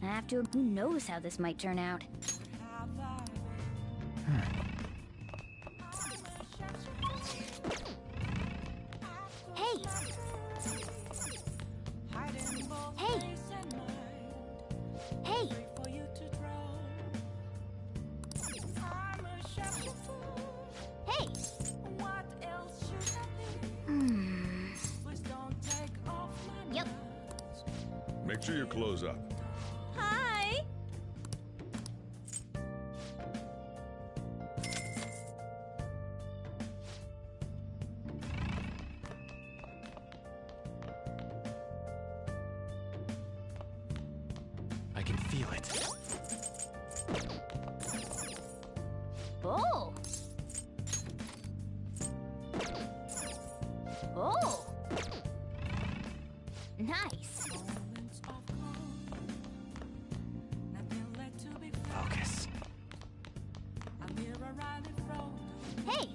After, who knows how this might turn out. Hey! Hey! Hey! Hey! Yep. Make sure you close up. Hi! I can feel it. Oh! Oh! Nice! Focus. Hey!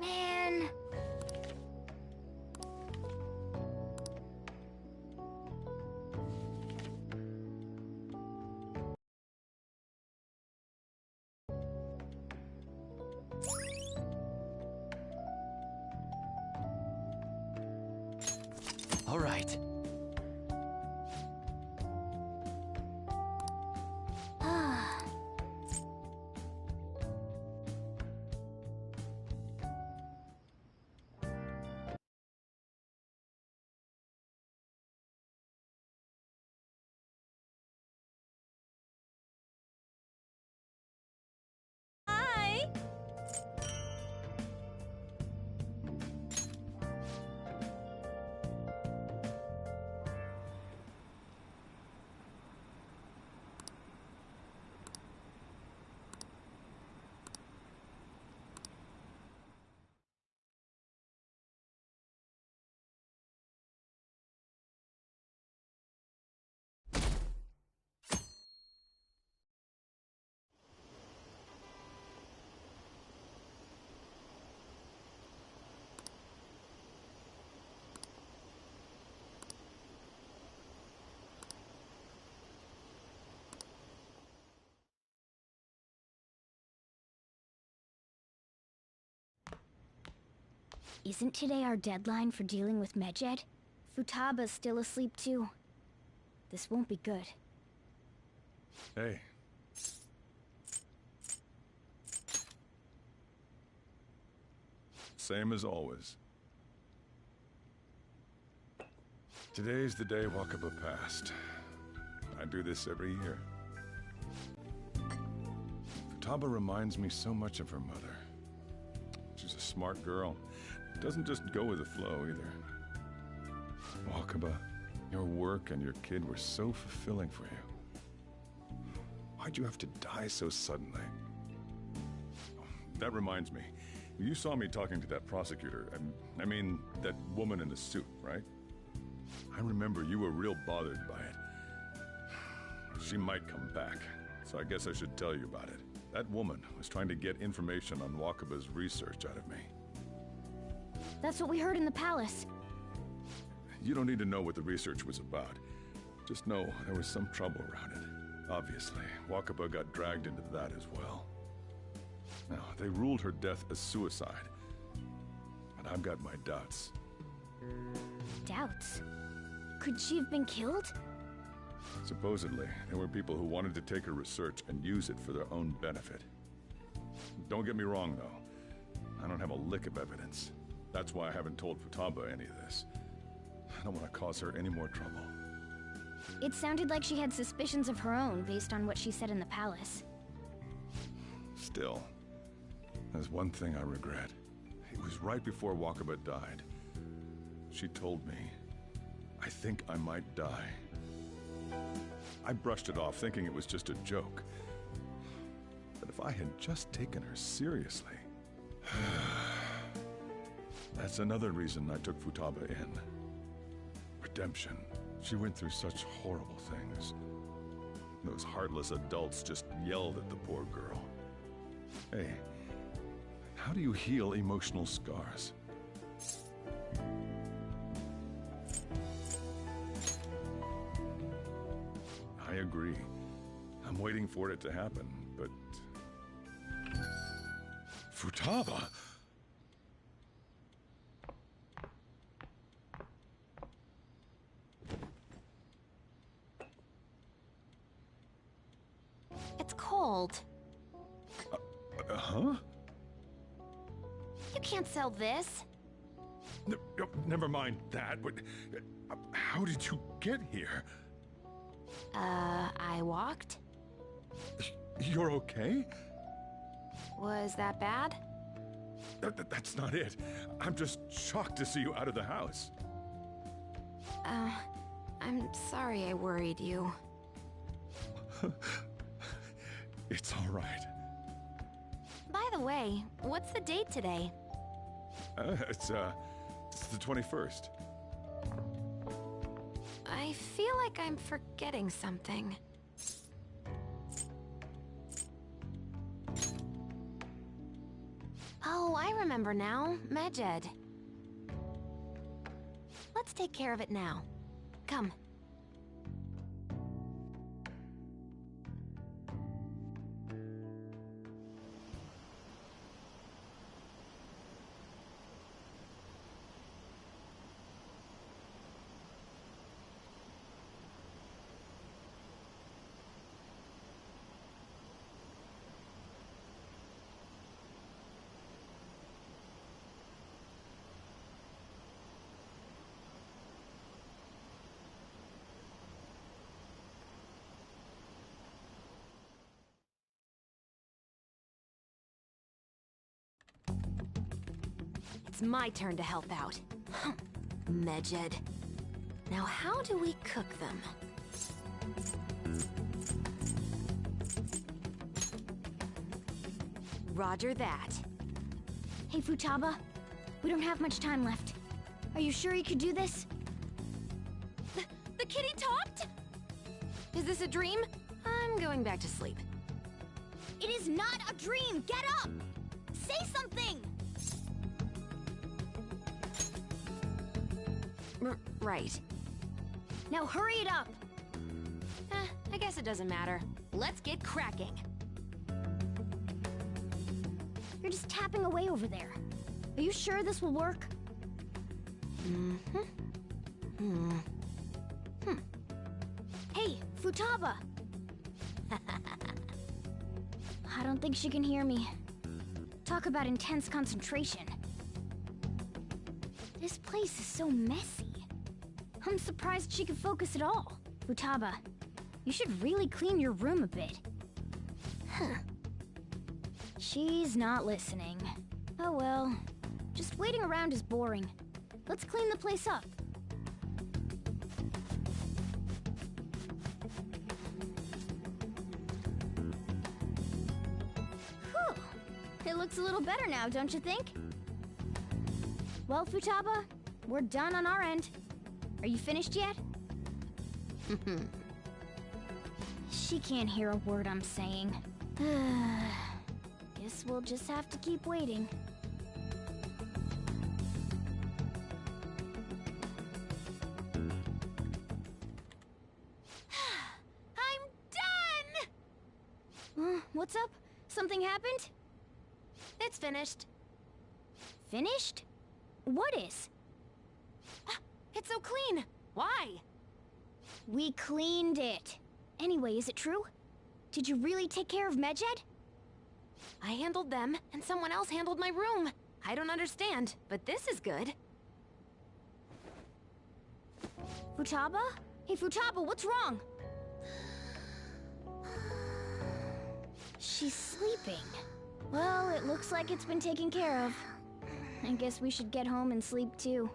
Man! All right. Hi! Isn't today our deadline for dealing with Medjed? Futaba's still asleep too. This won't be good. Hey. Same as always. Today's the day Wakaba passed. I do this every year. Futaba reminds me so much of her mother. She's a smart girl. Doesn't just go with the flow either. Wakaba, your work and your kid were so fulfilling for you. Why'd you have to die so suddenly? That reminds me. You saw me talking to that prosecutor, and I mean, that woman in the suit, right? I remember you were real bothered by it. She might come back, so I guess I should tell you about it. That woman was trying to get information on Wakaba's research out of me. That's what we heard in the palace. You don't need to know what the research was about. Just know there was some trouble around it. Obviously, Wakaba got dragged into that as well. Now, they ruled her death as suicide. But I've got my doubts. Doubts? Could she have been killed? Supposedly, there were people who wanted to take her research and use it for their own benefit. Don't get me wrong, though. I don't have a lick of evidence. That's why I haven't told Futaba any of this. I don't want to cause her any more trouble. It sounded like she had suspicions of her own based on what she said in the palace. Still, there's one thing I regret. It was right before Wakaba died. She told me, I think I might die. I brushed it off, thinking it was just a joke. But if I had just taken her seriously... That's another reason I took Futaba in. Redemption. She went through such horrible things. Those heartless adults just yelled at the poor girl. Hey, how do you heal emotional scars? I agree. I'm waiting for it to happen, but... Futaba! It's cold. Huh? You can't sell this. Never mind that, but... how did you get here? I walked? You're okay? Was that bad? That's not it. I'm just shocked to see you out of the house. I'm sorry I worried you. It's all right. By the way, what's the date today? It's the 21st. I feel like I'm forgetting something. Oh, I remember now. Medjed. Let's take care of it now. Come. It's my turn to help out. Medjed. Now how do we cook them? Roger that. Hey, Futaba. We don't have much time left. Are you sure you could do this? The kitty talked? Is this a dream? I'm going back to sleep. It is not a dream! Get up! Say something! Right. Now hurry it up! I guess it doesn't matter. Let's get cracking. You're just tapping away over there. Are you sure this will work? Hey, Futaba! I don't think she can hear me. Talk about intense concentration. This place is so messy. I'm surprised she could focus at all. Futaba, you should really clean your room a bit. She's not listening. Oh well. Just waiting around is boring. Let's clean the place up. Whew. It looks a little better now, don't you think? Well, Futaba, we're done on our end. Are you finished yet? She can't hear a word I'm saying. Guess we'll just have to keep waiting. I'm done! What's up? Something happened? It's finished. Finished? What is? It's so clean. Why? We cleaned it. Anyway, is it true? Did you really take care of Medjed? I handled them, and someone else handled my room. I don't understand, but this is good. Futaba? Hey, Futaba, what's wrong? She's sleeping. Well, it looks like it's been taken care of. I guess we should get home and sleep too.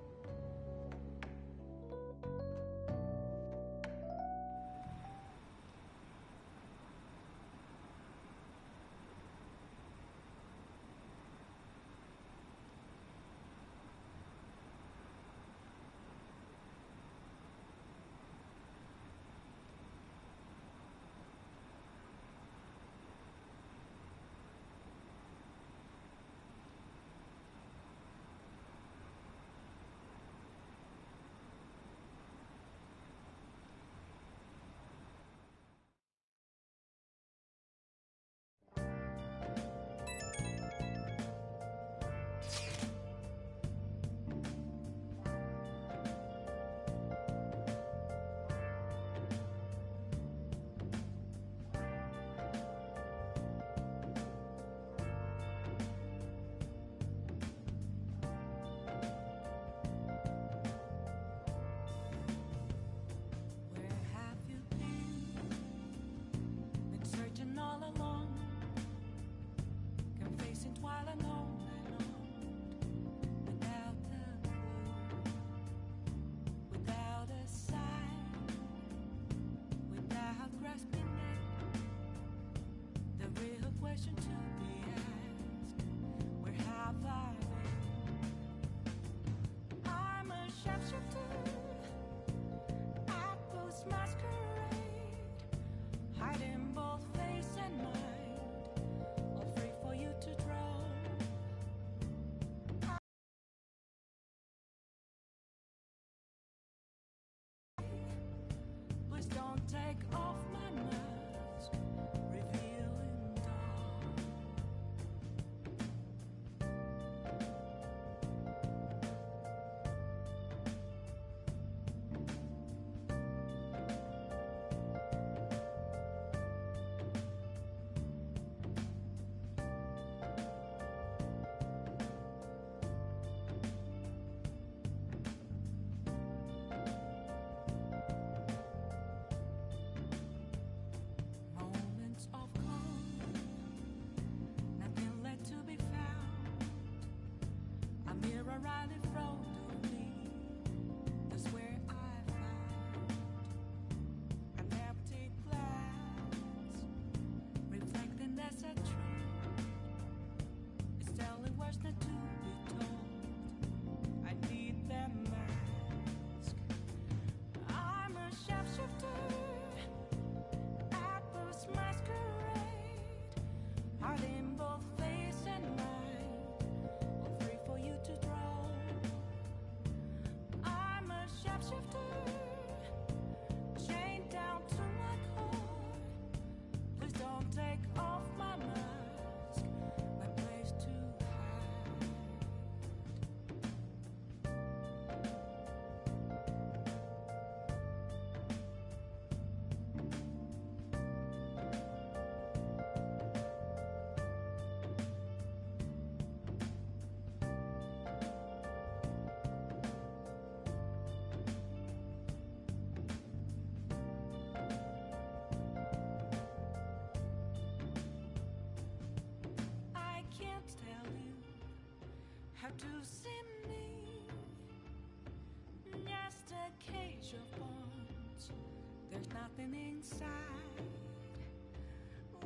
Have to see me, just a cage of bones. There's nothing inside.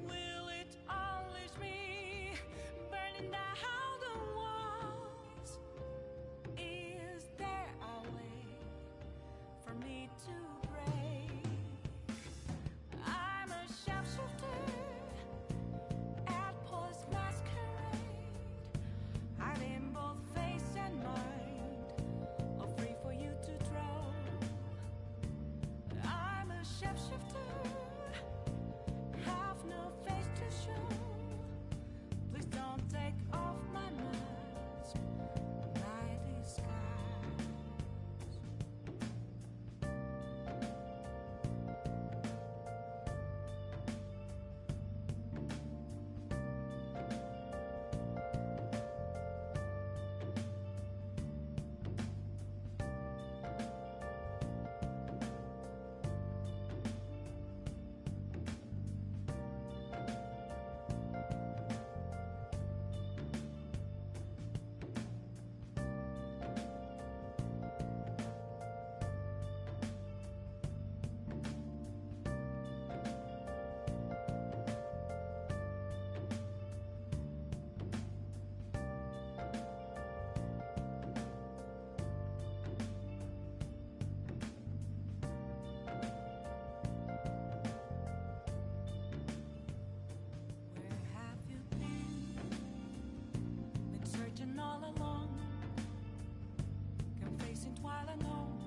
Will it unleash me, burning down the walls? Is there a way for me to break? I'm a sharpshooter at post masquerade, hiding both face and mind, all free for you to throw. I'm a shapeshifter, have no face to show. Please don't take off my mask, my disguise. Where have you been searching all along, confessing while alone,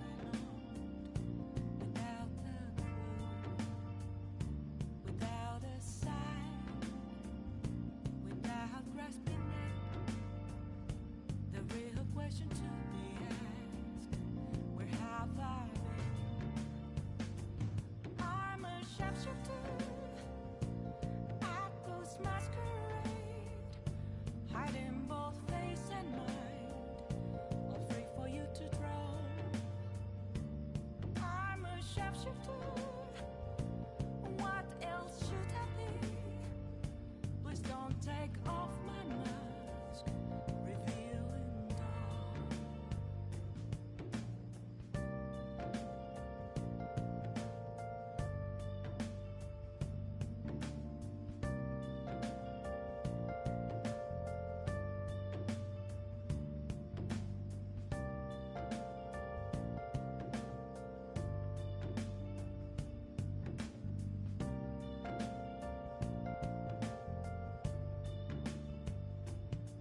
without a clue, without a sign, without grasping it. The real question to be asked: where have I been? I'm a sharpshooter at those masquerade, hiding both face and mind, all free for you to throw. I'm a sharpshooter, what else should I be? Please don't take off my mask, revealing dawn.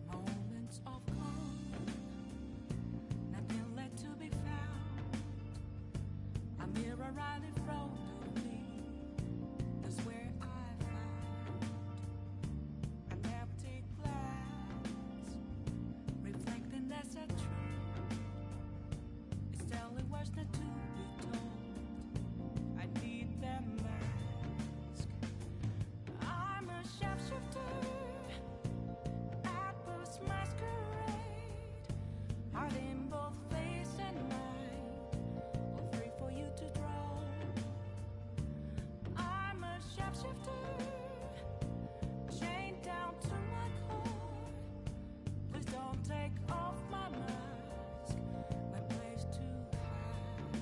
Moments of calm, nothing left to be found. A mirror right in front of me, that's where I found an empty glass, reflecting that's a truth. It's telling words not to be told. I need that mask. I'm a sharpshooter at post masquerade, hiding both face and mind, all free for you to throw. I'm a sharpshifter, chained down to my core. Please don't take off my mask, my place to hide.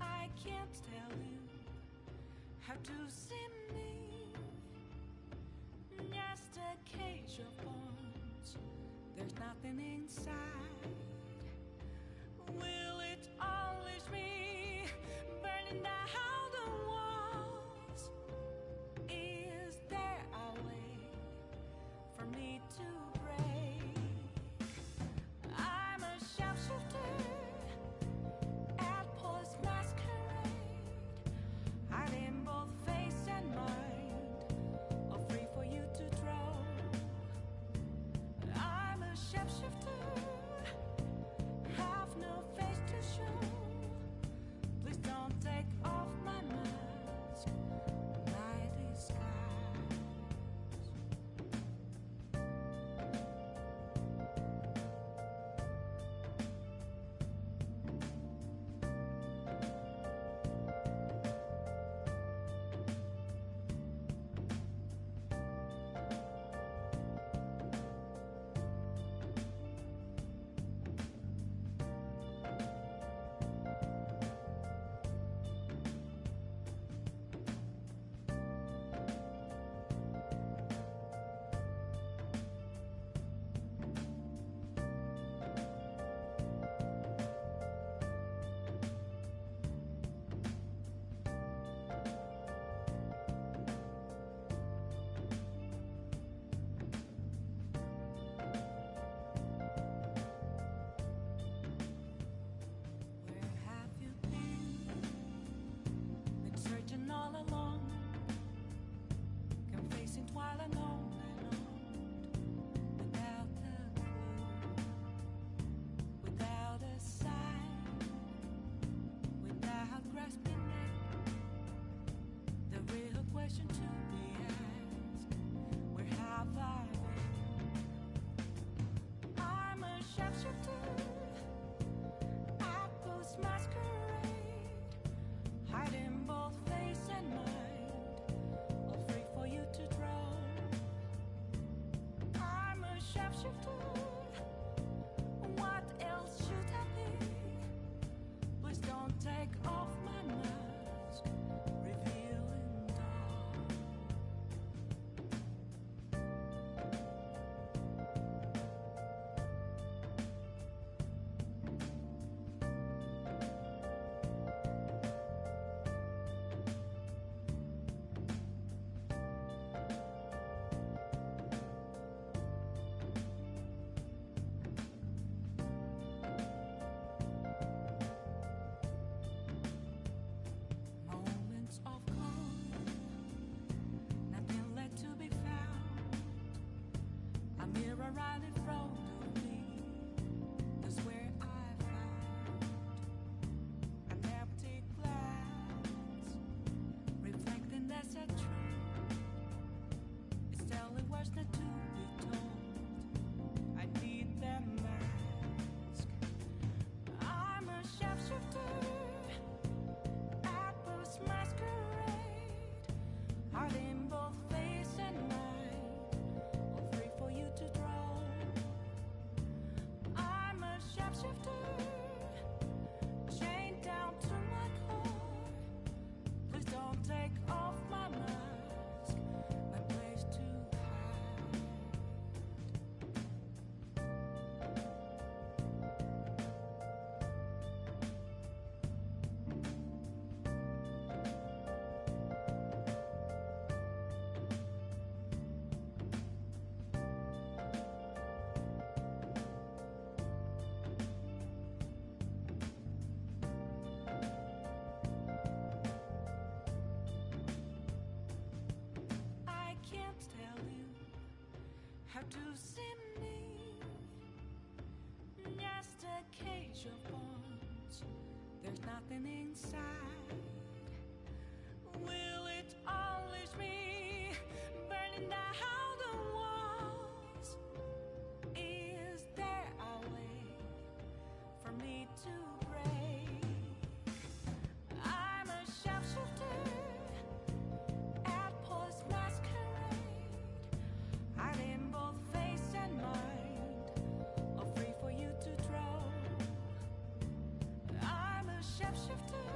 I can't tell you how to see me, just a cage of bones. There's nothing inside. Will it unleash me, burning down the walls? Is there a way for me to break? I'm a sharpshooter at post masquerade, hiding both face and mind, all free for you to throw. I'm a shapeshifter, have no face to show. to see me. Just a cage of bones. There's nothing inside. Will it unleash me, burning down the walls? Is there a way for me to break? I'm a sharpshooter at Post Masquerade, hiding both face and mind, all free for you to draw. I'm a sharpshooter,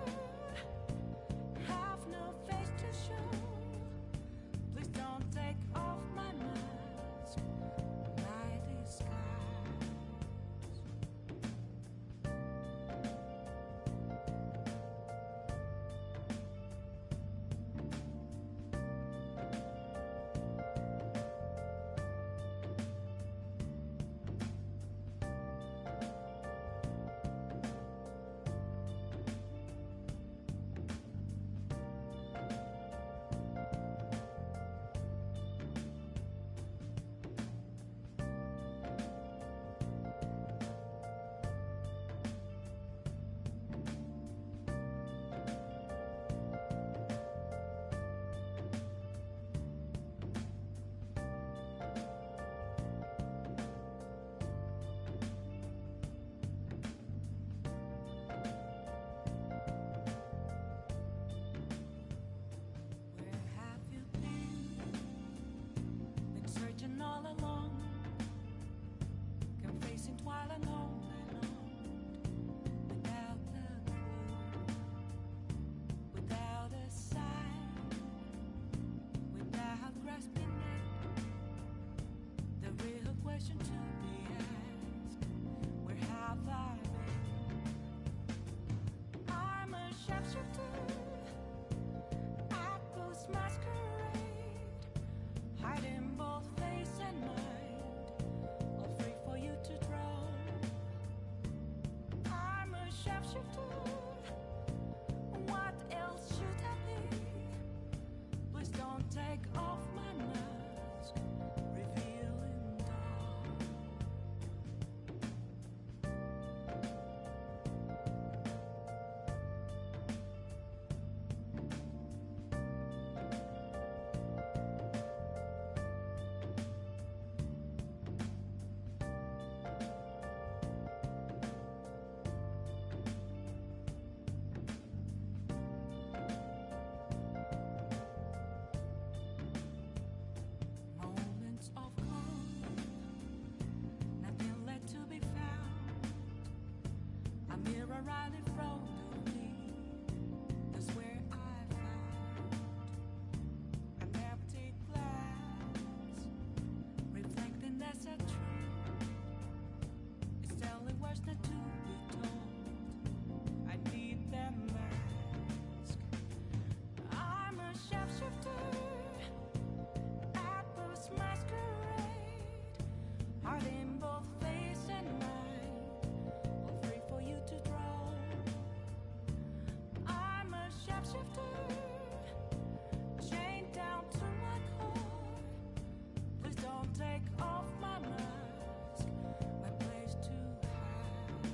have no face to show. Please don't take off my mask, my disguise. Where have you been? Been searching all along, confessing while alone and on, without a clue, without a sign, without grasping it. The real question to be asked: where have I been? I'm a sharpshooter at Post Masquerade, hiding both face and mind, all free for you to draw. I'm a sharpshooter, what else should I be? Please don't take off my mask, revealing dawn. Moments of calm, nothing left to be found. A mirror right in front of me, that's where I found an empty glass, reflecting that's a truth. It's telling words not to be told. I need that mask. I'm a sharpshooter at Post Masquerade, hiding both face and mind, all free for you to draw. I'm a sharpshooter, chained down to my core. Please don't take off my mask, my place to hide.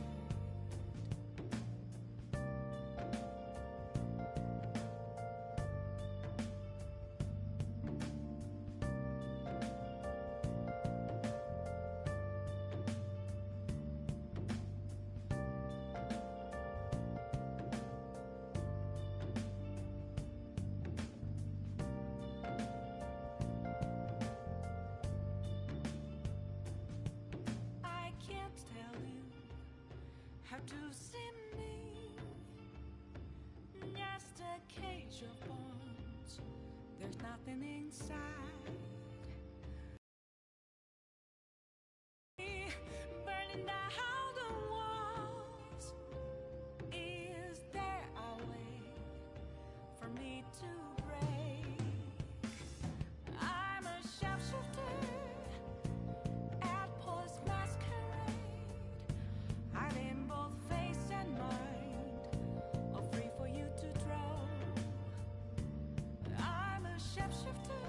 I can't tell you how to see me. Just a cage of bones. There's nothing inside. Burning down the walls. Is there a way for me to break? I'm a sharpshooter at Post Masquerade, hiding both face and mind, all free for you to draw. I'm a sharpshooter,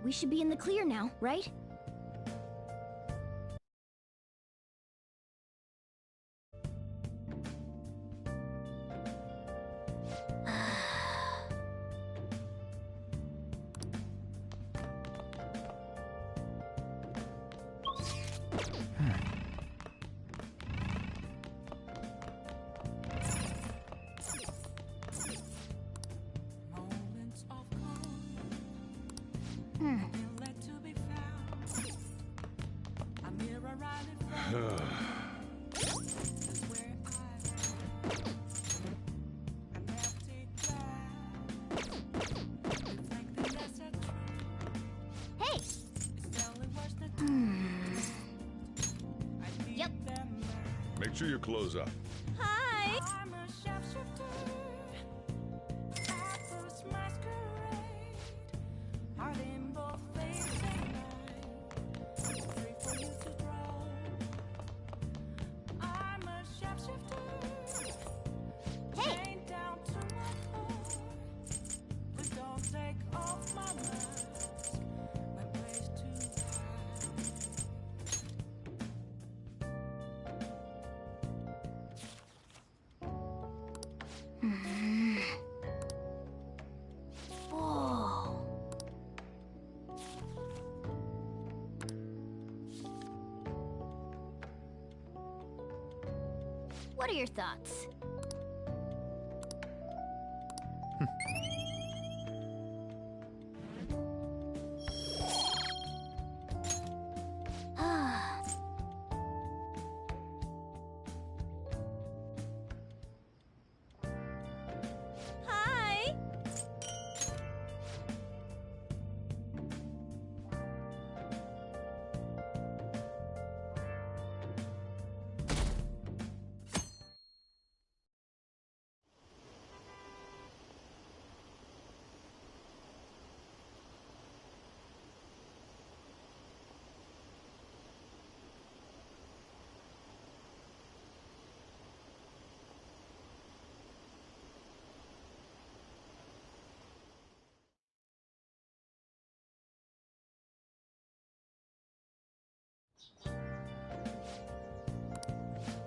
We should be in the clear now, right? Moments of calm, let to be found. A mirror right in front is where an empty glass, reflecting lesser truth. Hey! It's only worse than I need Yep. them now. Make sure you close up. Hi! I'm a shapeshifter at first masquerade, heart in both face and mind, free for you to draw. I'm a shapeshifter, Hey! chained down to my core. Please don't take off my mask, my place to hide. Whoa. What are your thoughts? Hi!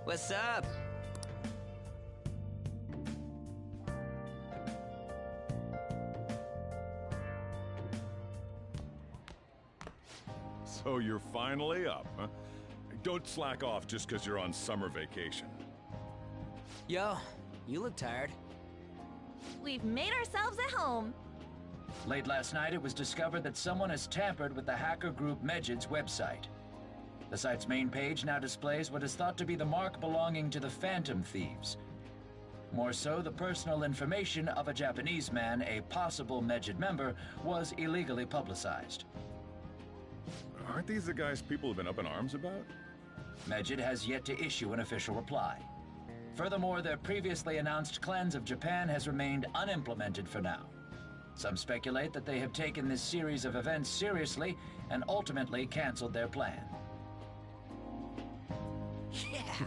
What's up? So you're finally up, huh? Don't slack off just because you're on summer vacation. Yo, you look tired. We've made ourselves at home. Late last night, it was discovered that someone has tampered with the hacker group Medjid's website. The site's main page now displays what is thought to be the mark belonging to the Phantom Thieves. More so, the personal information of a Japanese man, a possible Medjid member, was illegally publicized. Aren't these the guys people have been up in arms about? Medjid has yet to issue an official reply. Furthermore, their previously announced cleanse of Japan has remained unimplemented for now. Some speculate that they have taken this series of events seriously and ultimately canceled their plan. Yeah.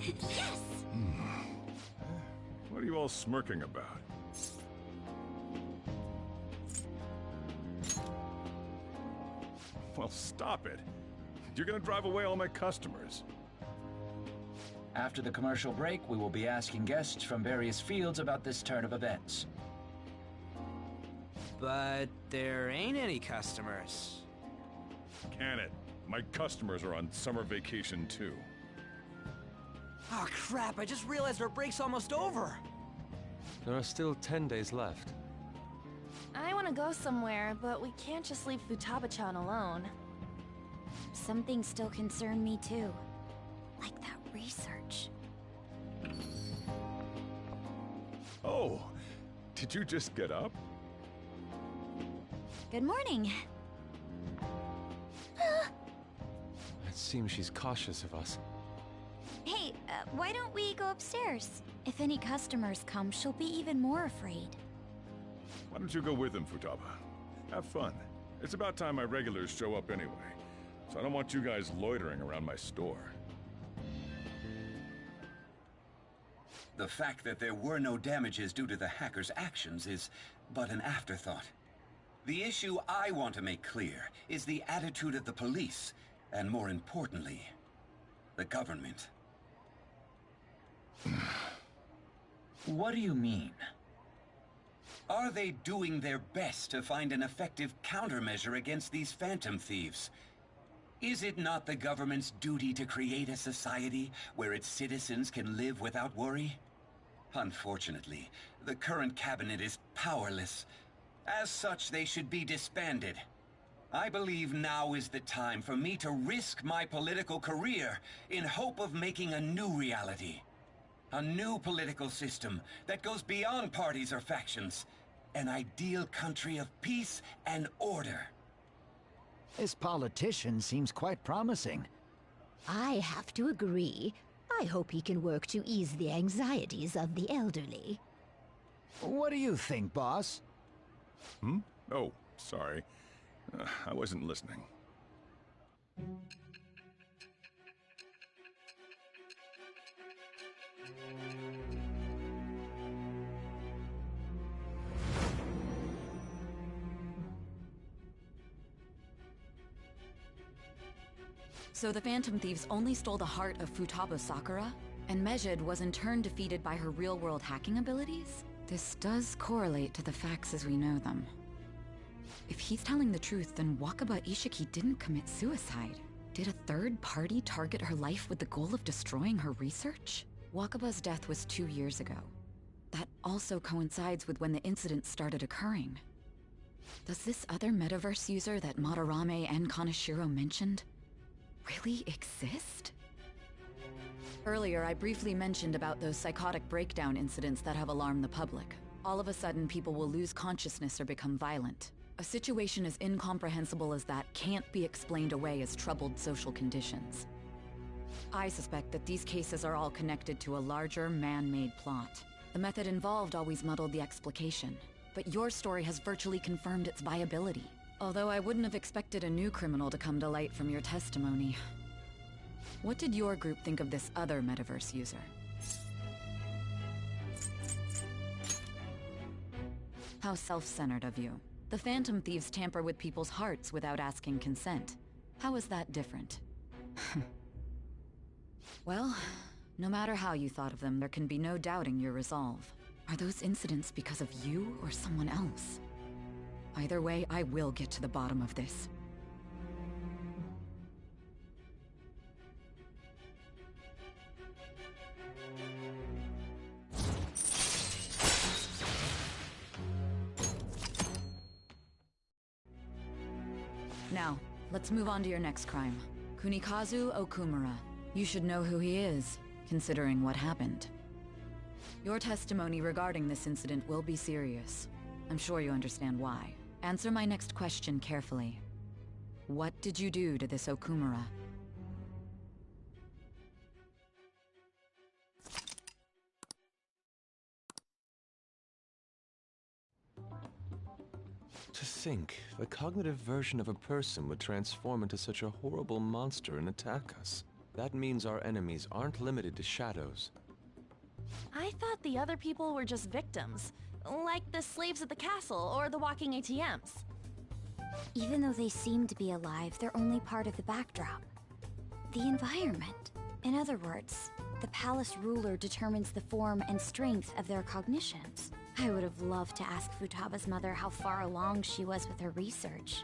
Yes! What are you all smirking about? Well, stop it. You're gonna drive away all my customers. After the commercial break, we will be asking guests from various fields about this turn of events. But there ain't any customers. Can it? My customers are on summer vacation too. Oh crap, I just realized our break's almost over. There are still 10 days left. I want to go somewhere, but we can't just leave Futaba-chan alone. Some things still concern me too. Like that research. Oh, did you just get up? Good morning. It seems she's cautious of us. Hey, why don't we go upstairs? If any customers come, she'll be even more afraid. Why don't you go with them, Futaba? Have fun. It's about time my regulars show up anyway, so I don't want you guys loitering around my store. The fact that there were no damages due to the hackers' actions is but an afterthought. The issue I want to make clear is the attitude of the police, and more importantly, the government. What do you mean? Are they doing their best to find an effective countermeasure against these phantom thieves? Is it not the government's duty to create a society where its citizens can live without worry? Unfortunately, the current cabinet is powerless. As such, they should be disbanded. I believe now is the time for me to risk my political career in hope of making a new reality. A new political system that goes beyond parties or factions. An ideal country of peace and order. This politician seems quite promising. I have to agree. I hope he can work to ease the anxieties of the elderly. What do you think, boss? Oh, sorry. I wasn't listening. So the Phantom Thieves only stole the heart of Futaba Sakura? And Mejid was in turn defeated by her real-world hacking abilities? This does correlate to the facts as we know them. If he's telling the truth, then Wakaba Ishiki didn't commit suicide. Did a third party target her life with the goal of destroying her research? Wakaba's death was 2 years ago. That also coincides with when the incident started occurring. Does this other metaverse user that Madarame and Kaneshiro mentioned really exist? Earlier, I briefly mentioned about those psychotic breakdown incidents that have alarmed the public. All of a sudden, people will lose consciousness or become violent. A situation as incomprehensible as that can't be explained away as troubled social conditions. I suspect that these cases are all connected to a larger, man-made plot. The method involved always muddled the explication, but your story has virtually confirmed its viability. Although I wouldn't have expected a new criminal to come to light from your testimony. What did your group think of this other metaverse user? How self-centered of you. The Phantom Thieves tamper with people's hearts without asking consent. How is that different? Well, no matter how you thought of them, there can be no doubting your resolve. Are those incidents because of you or someone else? Either way, I will get to the bottom of this. Now, let's move on to your next crime. Kunikazu Okumura. You should know who he is, considering what happened. Your testimony regarding this incident will be serious. I'm sure you understand why. Answer my next question carefully. What did you do to this Okumura? To think, the cognitive version of a person would transform into such a horrible monster and attack us. That means our enemies aren't limited to shadows. I thought the other people were just victims. Like the slaves at the castle or the walking ATMs. Even though they seem to be alive, they're only part of the backdrop. The environment. In other words, the palace ruler determines the form and strength of their cognitions. I would have loved to ask Futaba's mother how far along she was with her research.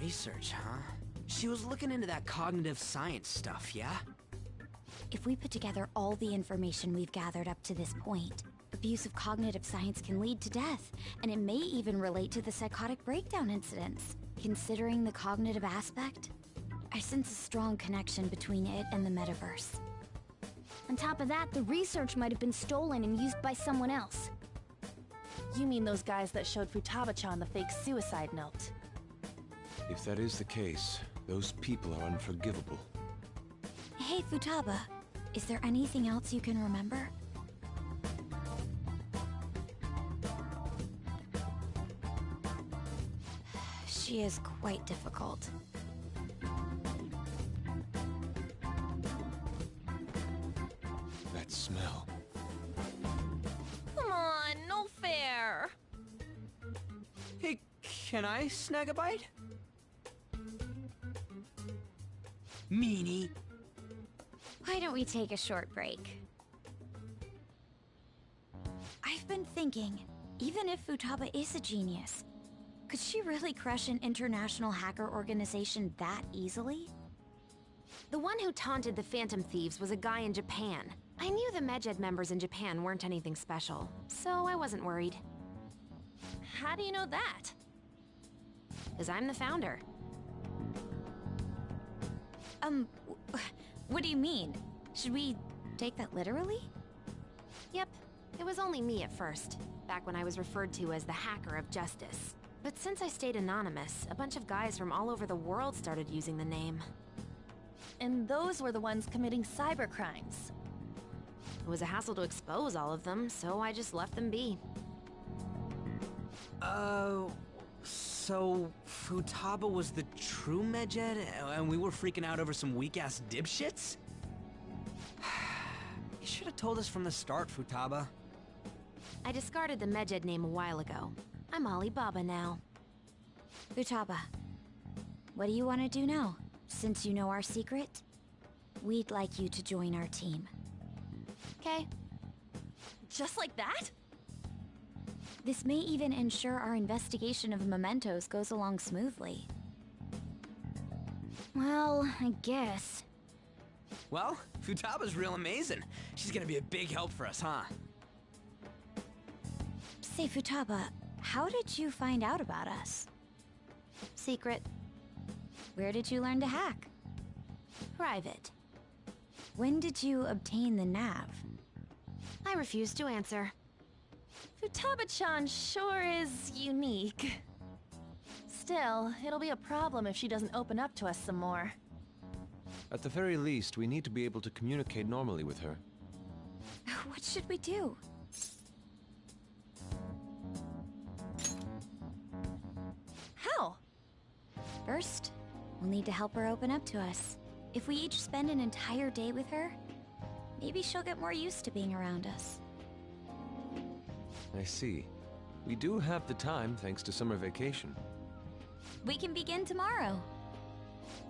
Research, huh? She was looking into that cognitive science stuff, yeah? If we put together all the information we've gathered up to this point, abuse of cognitive science can lead to death, and it may even relate to the psychotic breakdown incidents. Considering the cognitive aspect, I sense a strong connection between it and the metaverse. On top of that, the research might have been stolen and used by someone else. You mean those guys that showed Futaba-chan the fake suicide note? If that is the case, those people are unforgivable. Hey, Futaba, is there anything else you can remember? She is quite difficult. That smell. Come on, no fair. Hey, can I snag a bite? Meanie. Why don't we take a short break? I've been thinking, even if Futaba is a genius, could she really crush an international hacker organization that easily? The one who taunted the Phantom Thieves was a guy in Japan. I knew the Medjed members in Japan weren't anything special, so I wasn't worried. How do you know that? Because I'm the founder. What do you mean? Should we take that literally? Yep, it was only me at first, back when I was referred to as the Hacker of Justice. But since I stayed anonymous, a bunch of guys from all over the world started using the name. And those were the ones committing cybercrimes. It was a hassle to expose all of them, so I just left them be. So Futaba was the true Medjed, and we were freaking out over some weak-ass dipshits? You should have told us from the start, Futaba. I discarded the Medjed name a while ago. I'm Alibaba now. Futaba, what do you want to do now? Since you know our secret, we'd like you to join our team. Okay. Just like that? This may even ensure our investigation of mementos goes along smoothly. Well, I guess. Well, Futaba's real amazing. She's gonna be a big help for us, huh? Say, Futaba, how did you find out about us? Secret. Where did you learn to hack? Private. When did you obtain the nav? I refuse to answer. Futaba-chan sure is unique. Still, it'll be a problem if she doesn't open up to us some more. At the very least, we need to be able to communicate normally with her. What should we do? How? First, we'll need to help her open up to us. If we each spend an entire day with her, maybe she'll get more used to being around us. I see. We do have the time thanks to summer vacation. We can begin tomorrow.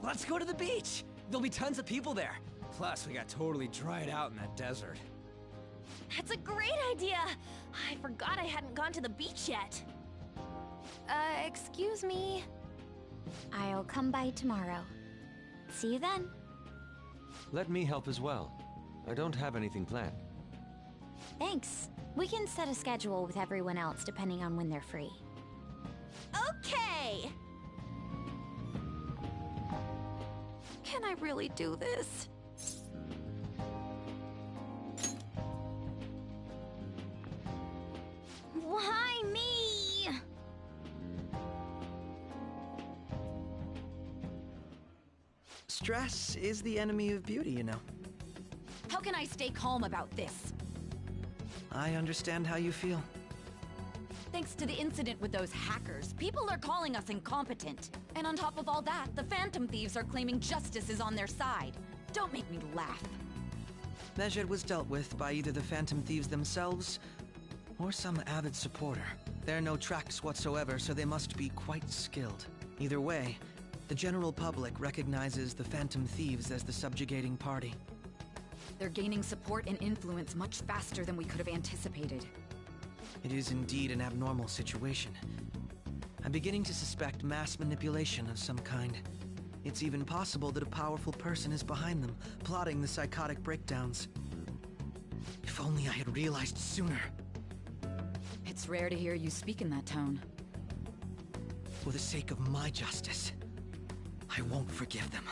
Let's go to the beach! There'll be tons of people there. Plus, we got totally dried out in that desert. That's a great idea! I forgot I hadn't gone to the beach yet. Excuse me? I'll come by tomorrow. See you then. Let me help as well. I don't have anything planned. Thanks. We can set a schedule with everyone else depending on when they're free. Okay! Can I really do this? Why me? Stress is the enemy of beauty, you know. How can I stay calm about this? I understand how you feel. Thanks to the incident with those hackers, people are calling us incompetent. And on top of all that, the Phantom Thieves are claiming justice is on their side. Don't make me laugh. Medjed was dealt with by either the Phantom Thieves themselves or some avid supporter. There are no tracks whatsoever, so they must be quite skilled. Either way, the general public recognizes the Phantom Thieves as the subjugating party. They're gaining support and influence much faster than we could have anticipated. It is indeed an abnormal situation. I'm beginning to suspect mass manipulation of some kind. It's even possible that a powerful person is behind them, plotting the psychotic breakdowns. If only I had realized sooner. It's rare to hear you speak in that tone. For the sake of my justice, I won't forgive them.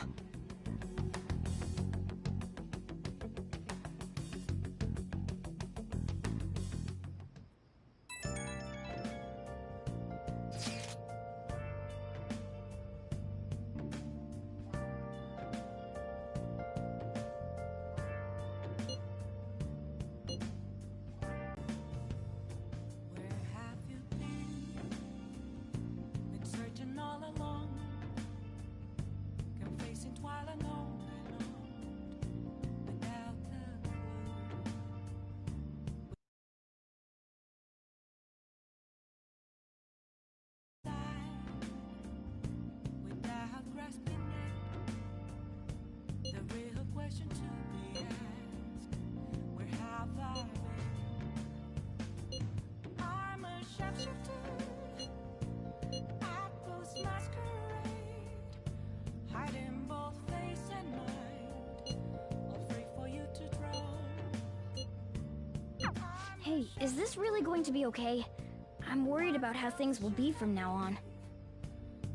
Where have you been searching all along, confessing Hey, is this really going to be okay? I'm worried about how things will be from now on.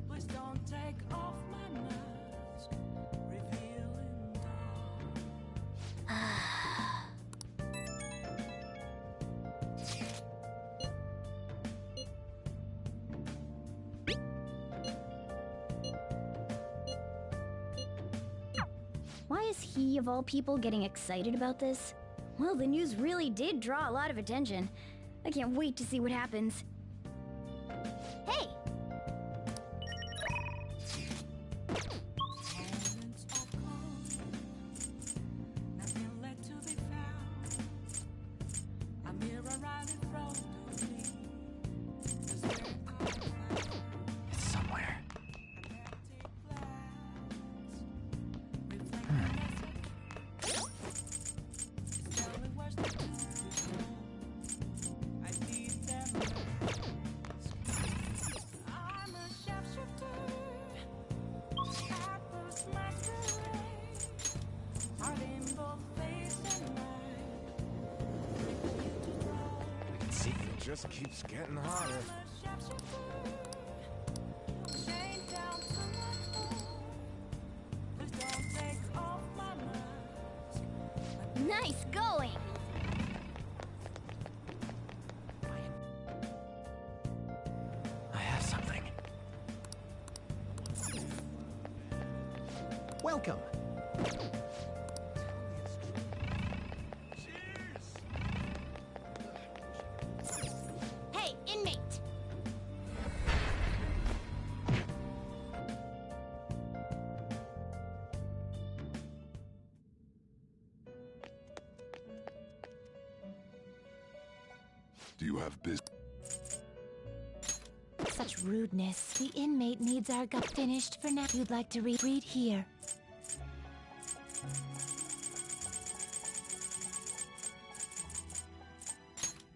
Please don't take off my mask, revealing Why is he, of all people, getting excited about this? Well, the news really did draw a lot of attention. I can't wait to see what happens. Hey! moments of calm, nothing left to be found. A mirror right in front of me is where I found It's somewhere. empty glass, reflecting it's telling where's the truth. I need them masks. I'm a shapeshifter. Apples masquerade. Heart in both face and mind. Wait for you to draw. See? It just keeps getting hotter. I'm a shapeshifter. Chained down to my core. Please don't take off my mask. Nice going! I have something. Welcome. Hey, inmate! Do you have business? Such rudeness. The inmate needs our gut finished for now. You'd like to read here.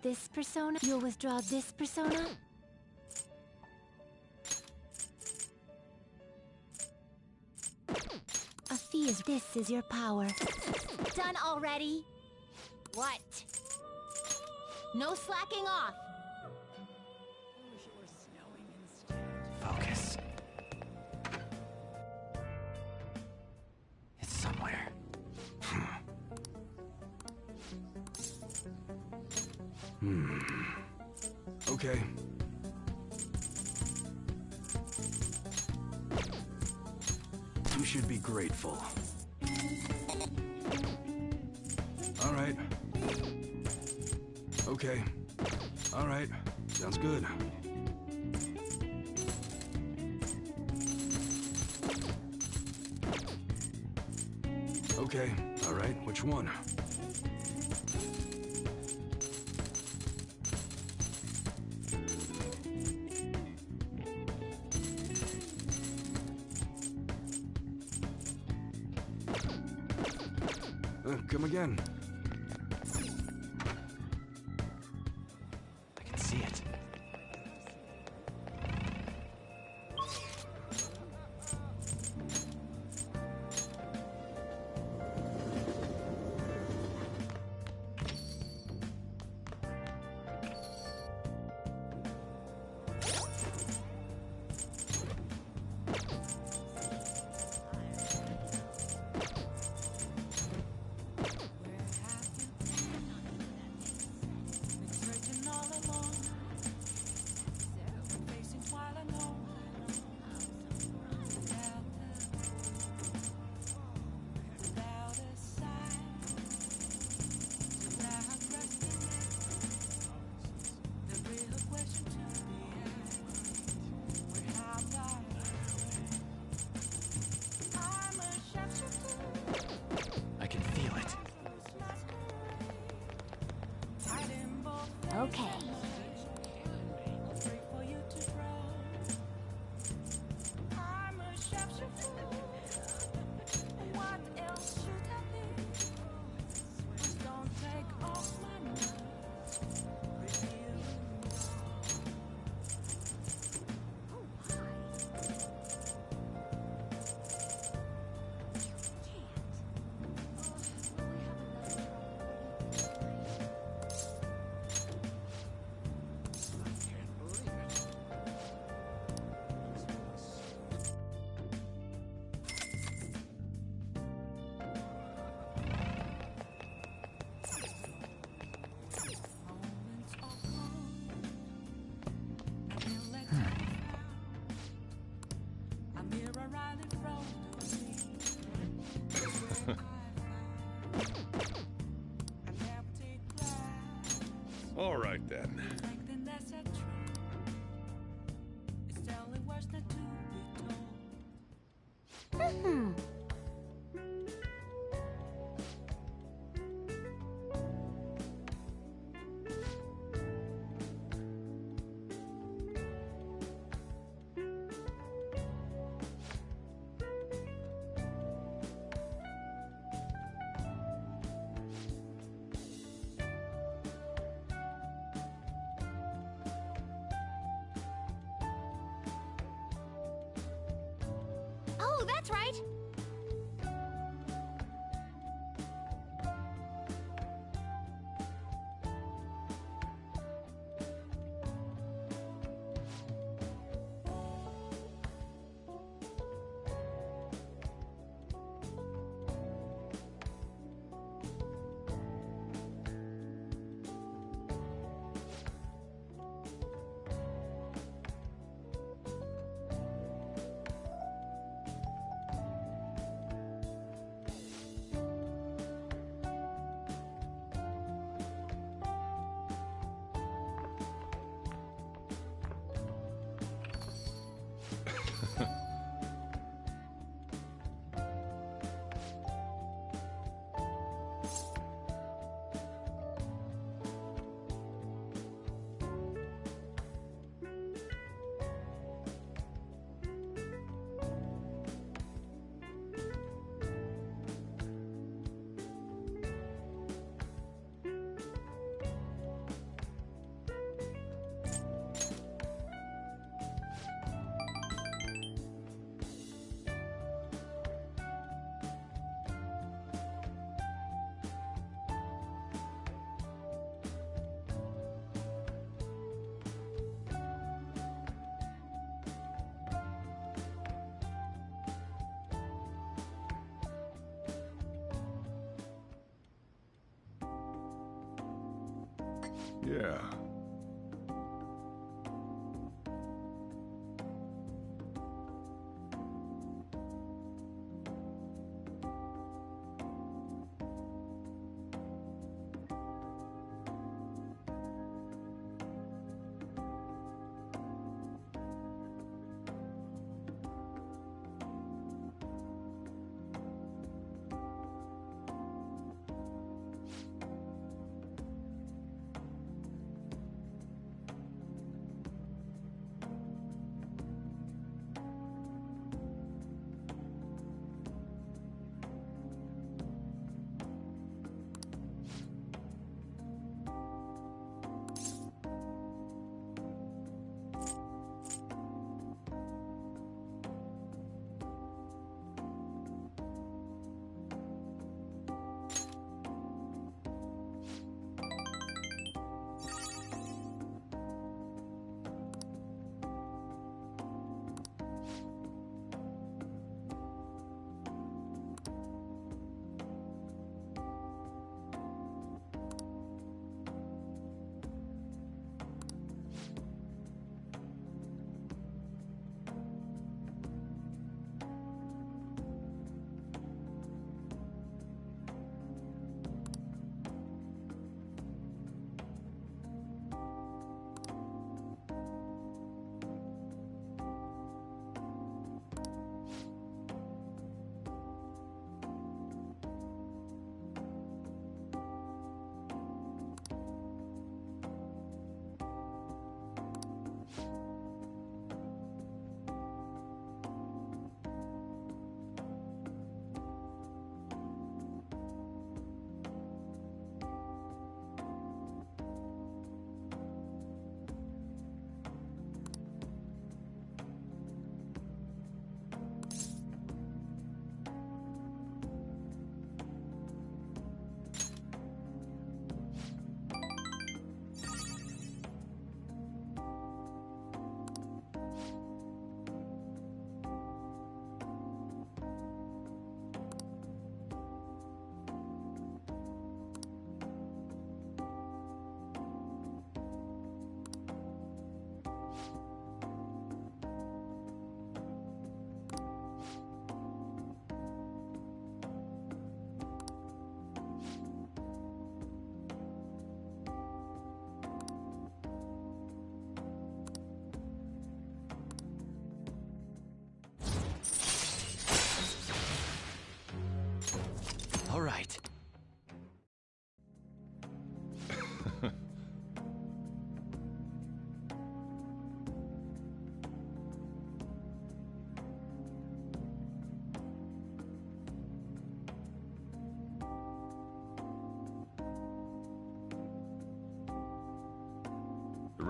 This persona, you'll withdraw this persona. A fee is this is your power. Done already? What? No slacking off! Focus. It's somewhere. Okay. You should be grateful. All right. Okay. All right. Sounds good. Okay. All right. Which one? Come again. I can see it. den. Something that's not true. It's only worse not to be told. Oh, that's right. Yeah.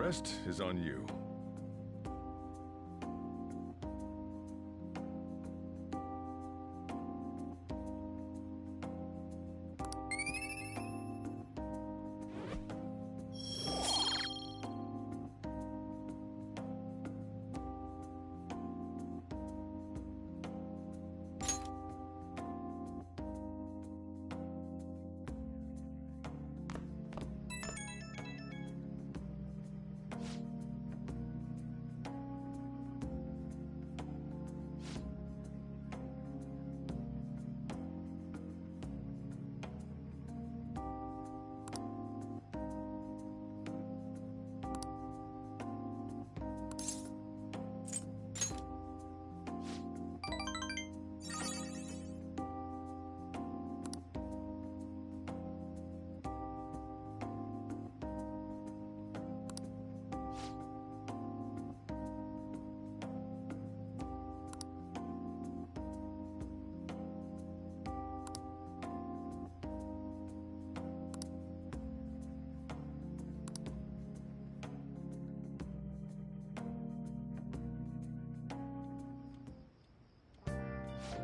rest is on you.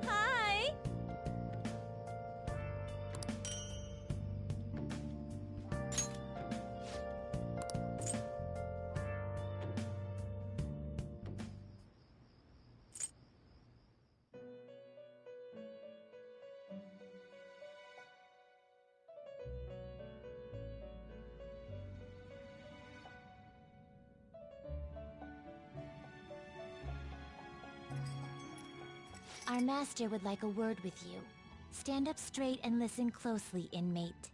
Hi! Our master would like a word with you. Stand up straight and listen closely, inmate.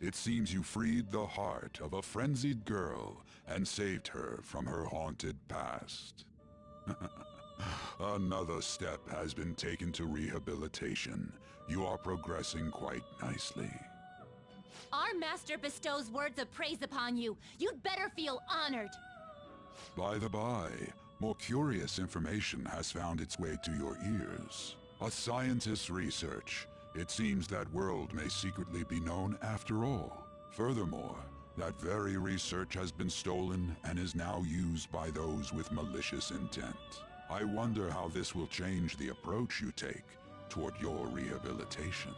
It seems you freed the heart of a frenzied girl and saved her from her haunted past. Another step has been taken to rehabilitation. You are progressing quite nicely. Our master bestows words of praise upon you. You'd better feel honored. By the by, more curious information has found its way to your ears. A scientist's research. It seems that world may secretly be known after all. Furthermore, that very research has been stolen and is now used by those with malicious intent. I wonder how this will change the approach you take toward your rehabilitation.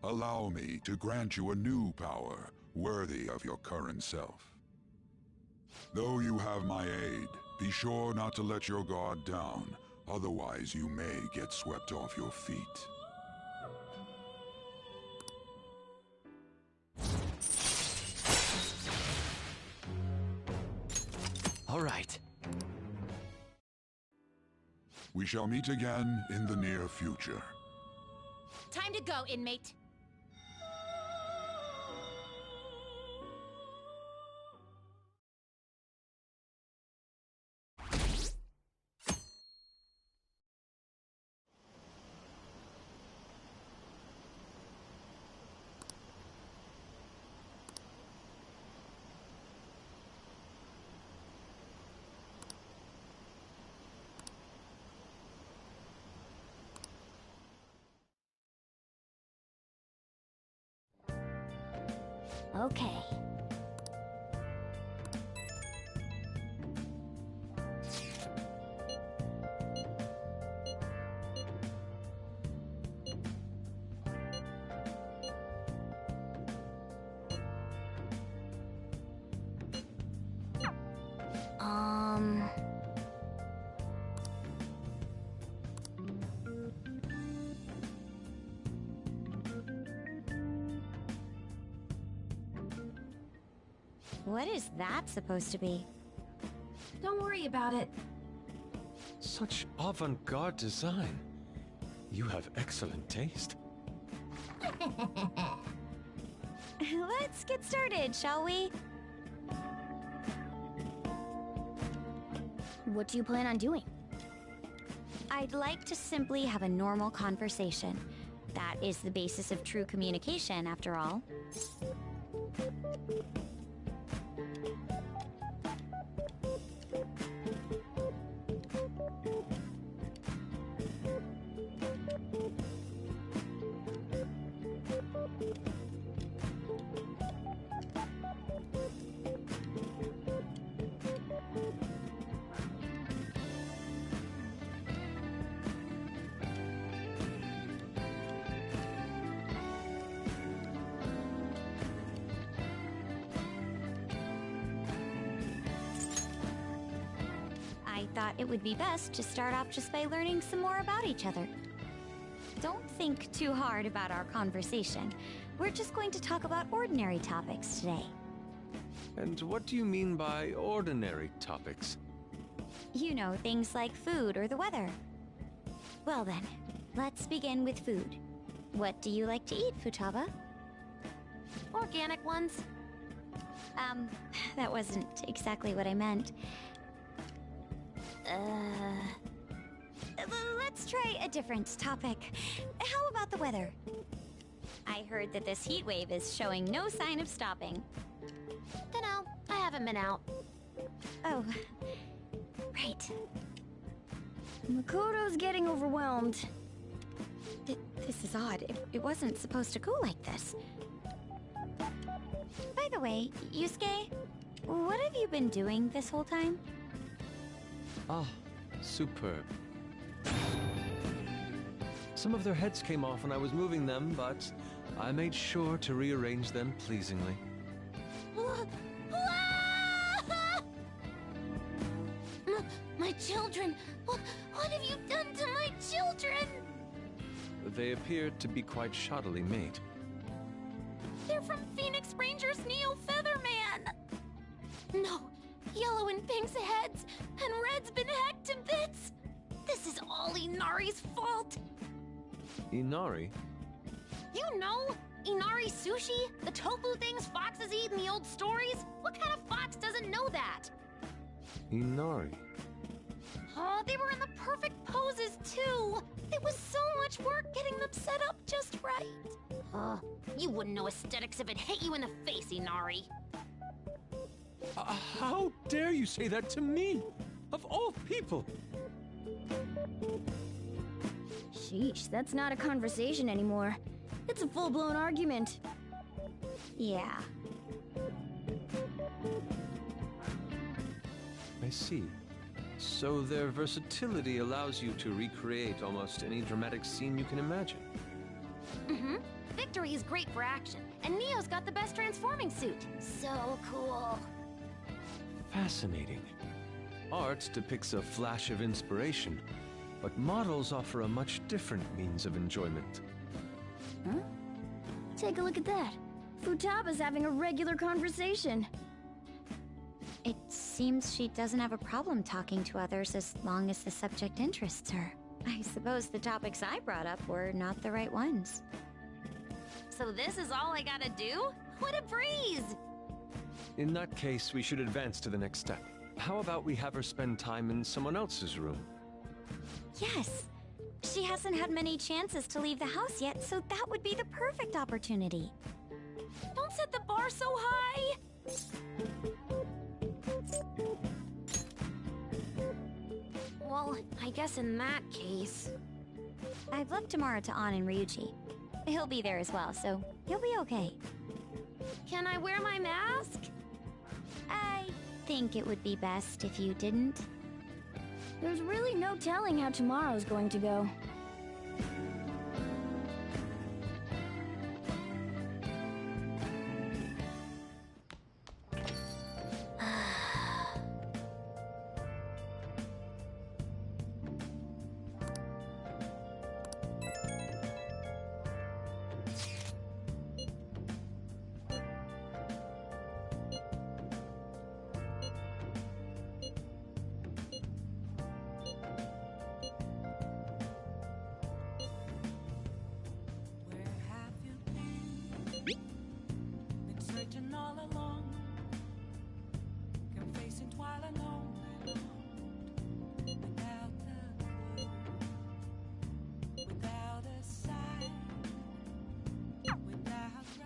Allow me to grant you a new power worthy of your current self. Though you have my aid, be sure not to let your guard down, otherwise you may get swept off your feet. All right. We shall meet again in the near future. Time to go, inmate. Okay. What is that supposed to be? Don't worry about it. Such avant-garde design. You have excellent taste. Let's get started, shall we? What do you plan on doing? I'd like to simply have a normal conversation. That is the basis of true communication, after all. I thought it would be best to start off just by learning some more about each other. Don't think too hard about our conversation. We're just going to talk about ordinary topics today. And what do you mean by ordinary topics? You know, things like food or the weather. Well then, let's begin with food. What do you like to eat, Futaba? Organic ones. That wasn't exactly what I meant. Let's try a different topic. How about the weather? I heard that this heat wave is showing no sign of stopping. Dunno, I haven't been out. Oh, right. Makoto's getting overwhelmed. This is odd. It wasn't supposed to go like this. By the way, Yusuke, what have you been doing this whole time? Ah, superb. Some of their heads came off when I was moving them, but I made sure to rearrange them pleasingly. My children! What have you done to my children? They appear to be quite shoddily made. They're from Phoenix Rangers Neo Featherman! No, Yellow and Pink's heads, and Red's been hacked to bits! This is all Inari's fault! Inari? You know, Inari sushi? The tofu things foxes eat in the old stories? What kind of fox doesn't know that? Inari? Oh, they were in the perfect poses, too! It was so much work getting them set up just right. You wouldn't know aesthetics if it hit you in the face, Inari. How dare you say that to me? Of all people! Sheesh, that's not a conversation anymore. It's a full-blown argument. Yeah. I see. So their versatility allows you to recreate almost any dramatic scene you can imagine. Mm-hmm. Victory is great for action, and Neo's got the best transforming suit. So cool. Fascinating. Art depicts a flash of inspiration, but models offer a much different means of enjoyment. Huh? Take a look at that. Futaba's having a regular conversation. It's seems she doesn't have a problem talking to others as long as the subject interests her. I suppose the topics I brought up were not the right ones. So this is all I gotta do? What a breeze! In that case, we should advance to the next step. How about we have her spend time in someone else's room? Yes. She hasn't had many chances to leave the house yet, so that would be the perfect opportunity. Don't set the bar so high! Well, I guess in that case... I've left Tamara to An and Ryuji. He'll be there as well, so he'll be okay. Can I wear my mask? I think it would be best if you didn't. There's really no telling how tomorrow's going to go.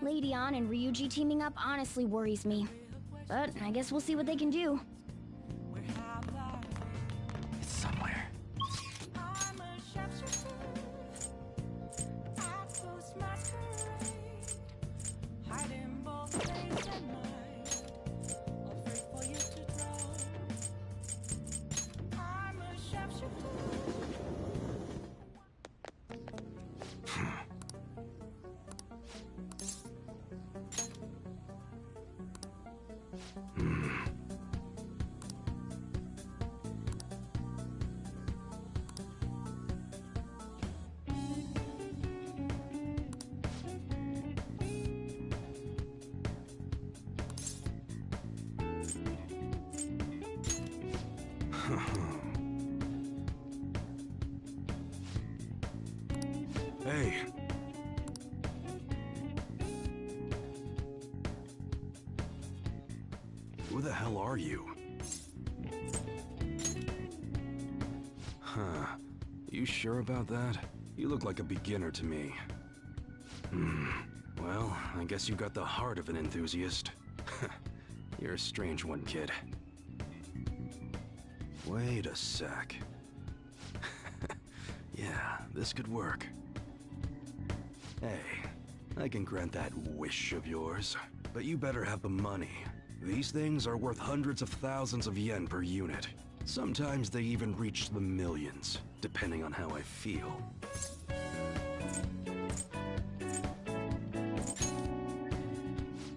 Lady An and Ryuji teaming up honestly worries me. But I guess we'll see what they can do. It's somewhere. Hey. Who the hell are you? Huh. You sure about that? You look like a beginner to me. Well, I guess you got the heart of an enthusiast. You're a strange one, kid. Wait a sec. Yeah, this could work. Hey, I can grant that wish of yours, but you better have the money. These things are worth hundreds of thousands of yen per unit. Sometimes they even reach the millions, depending on how I feel.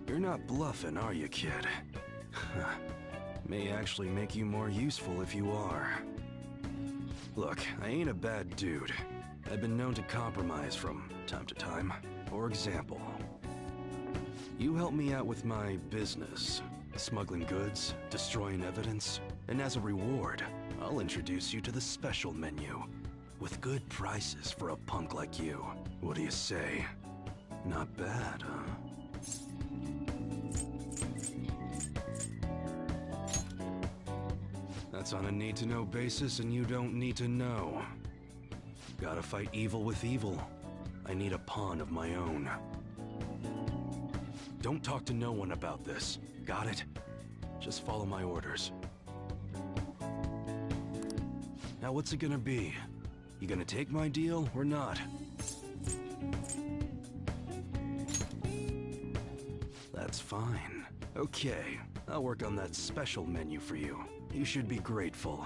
You're not bluffing, are you, kid? May actually make you more useful if you are. Look, I ain't a bad dude. I've been known to compromise from time to time. For example, you help me out with my business, smuggling goods, destroying evidence, and as a reward, I'll introduce you to the special menu, with good prices for a punk like you. What do you say? Not bad, huh? That's on a need-to-know basis, and you don't need to know. Gotta fight evil with evil. I need a pawn of my own. Don't talk to no one about this. Got it? Just follow my orders. Now what's it gonna be? You gonna take my deal or not? That's fine. Okay, I'll work on that special menu for you. You should be grateful.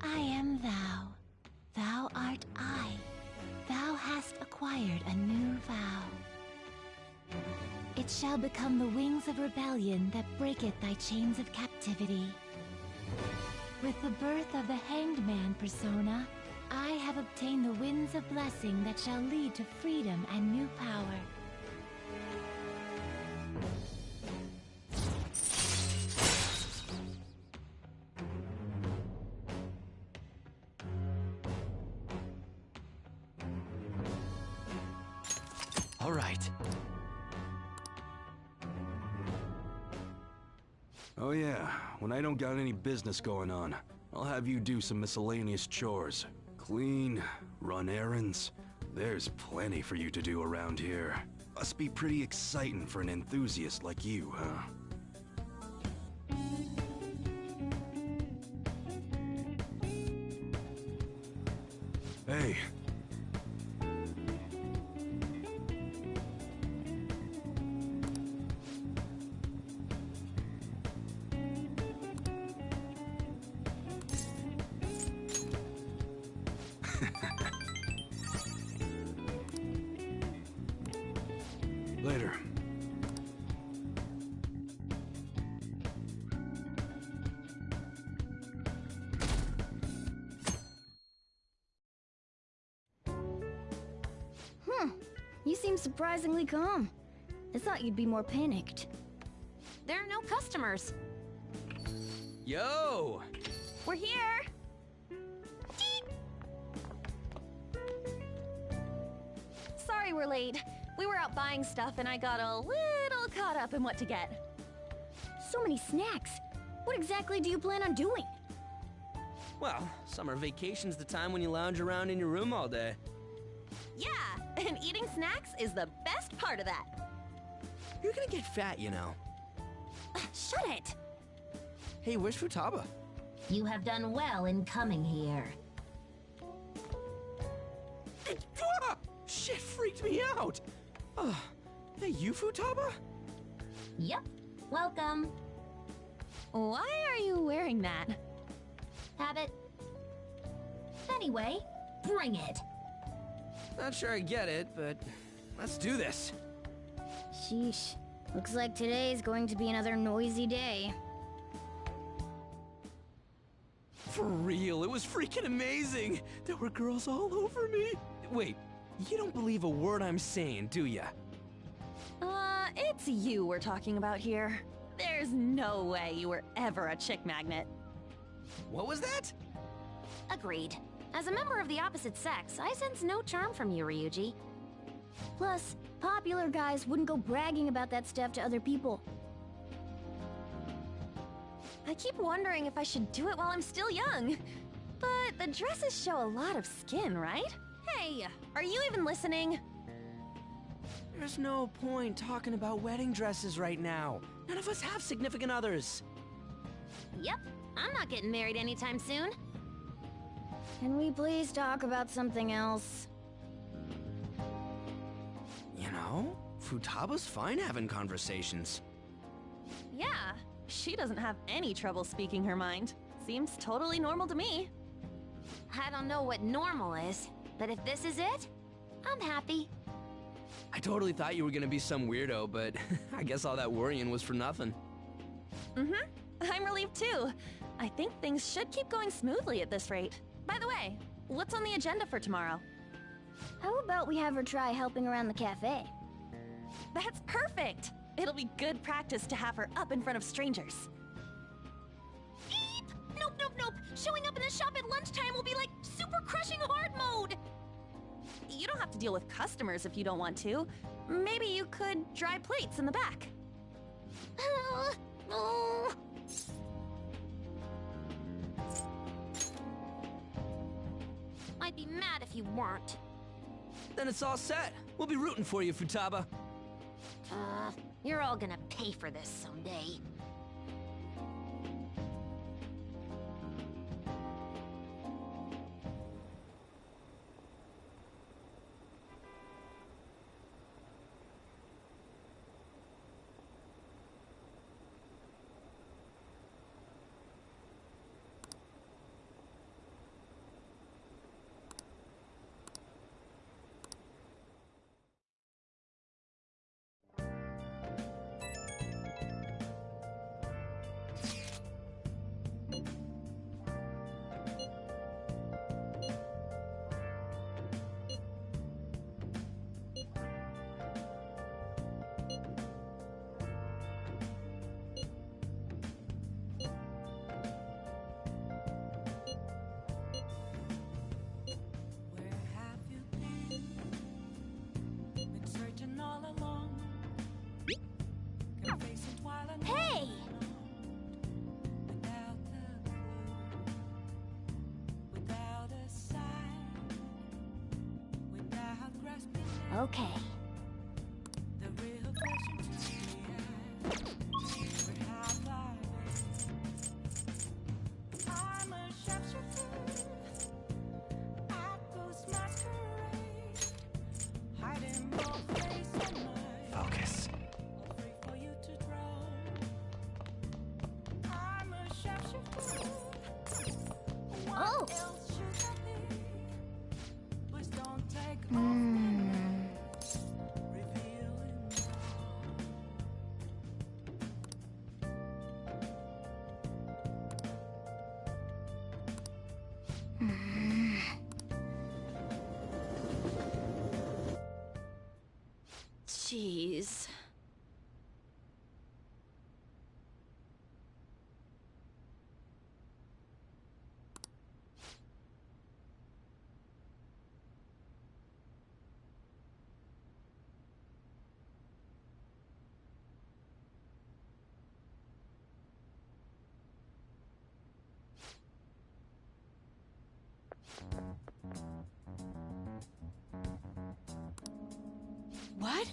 I am thou. Thou art I. Thou hast acquired a new vow. It It shall become the wings of rebellion that breaketh thy chains of captivity. With the birth of the Hanged Man persona, I have obtained the winds of blessing that shall lead to freedom and new power. All right. Oh yeah, when I don't got any business going on, I'll have you do some miscellaneous chores. Clean, run errands. There's plenty for you to do around here. Must be pretty exciting for an enthusiast like you, huh? Hey. Later. You seem surprisingly calm. I thought you'd be more panicked. There are no customers. Yo! We're here! Sorry we're late. We were out buying stuff and I got a little caught up in what to get. So many snacks. What exactly do you plan on doing? Well, summer vacation's the time when you lounge around in your room all day. Yeah, and eating snacks is the best part of that. You're gonna get fat, you know. Shut it! Hey, where's Futaba? You have done well in coming here. Ah! Shit freaked me out! Hey, you Futaba? Yep. Welcome. Why are you wearing that? Habit. Anyway, bring it. Not sure I get it, but let's do this. Sheesh. Looks like today's going to be another noisy day. For real, it was freaking amazing! There were girls all over me! Wait, you don't believe a word I'm saying, do ya? It's you we're talking about here. There's no way you were ever a chick magnet. What was that? Agreed. As a member of the opposite sex, I sense no charm from you, Ryuji. Plus, popular guys wouldn't go bragging about that stuff to other people. I keep wondering if I should do it while I'm still young. But the dresses show a lot of skin, right? Hey, are you even listening? There's no point talking about wedding dresses right now. None of us have significant others. Yep, I'm not getting married anytime soon. Can we please talk about something else? You know, Futaba's fine having conversations. Yeah, she doesn't have any trouble speaking her mind. Seems totally normal to me. I don't know what normal is, but if this is it, I'm happy. I totally thought you were gonna be some weirdo, but I guess all that worrying was for nothing. I'm relieved too. I think things should keep going smoothly at this rate. By the way, what's on the agenda for tomorrow? How about we have her try helping around the cafe? That's perfect! It'll be good practice to have her up in front of strangers. Eep! Nope, nope, nope! Showing up in the shop at lunchtime will be like super crushing hard mode! You don't have to deal with customers if you don't want to. Maybe you could dry plates in the back. I'd be mad if you weren't. Then it's all set. We'll be rooting for you, Futaba. You're all gonna pay for this someday. Okay. The real question to me is, where have I been? I'm a sharpshooter. I ghost masquerade, hiding both face and mind. Focus. Free for you to draw. I'm a sharpshooter. What else should I be? Please don't take off my knife, revealing Jeez. What?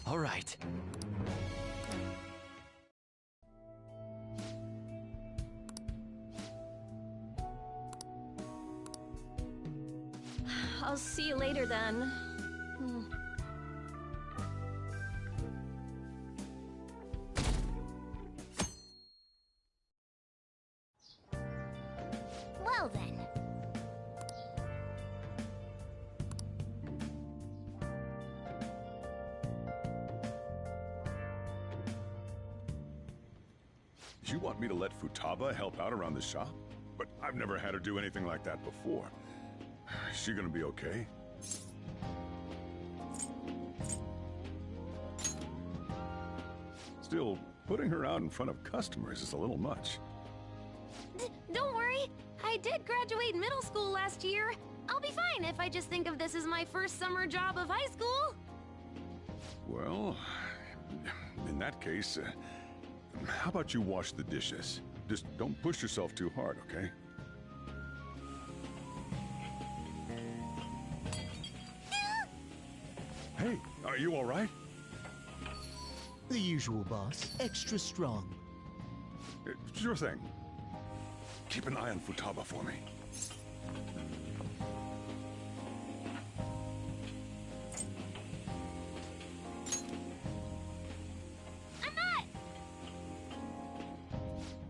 All right. I'll see you later then. Well then. You want me to let Futaba help out around the shop? But I've never had her do anything like that before. Is she gonna be okay? Still, putting her out in front of customers is a little much. Don't worry, I did graduate middle school last year. I'll be fine if I just think of this as my first summer job of high school. Well, in that case, how about you wash the dishes? Just don't push yourself too hard, okay? Hey, are you all right? The usual, boss. Extra strong. Sure thing. Keep an eye on Futaba for me.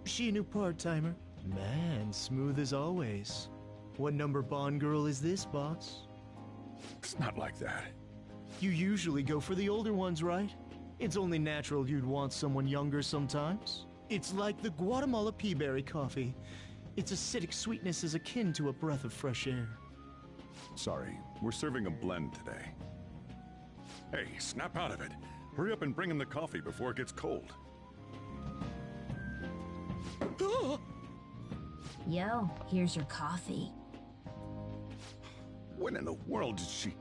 She a new part-timer? Man, smooth as always. What number Bond girl is this, boss? It's not like that. You usually go for the older ones, right? It's only natural you'd want someone younger sometimes. It's like the Guatemala peaberry coffee. Its acidic sweetness is akin to a breath of fresh air. Sorry, we're serving a blend today. Hey, snap out of it. Hurry up and bring him the coffee before it gets cold. Yo, here's your coffee. When in the world did she...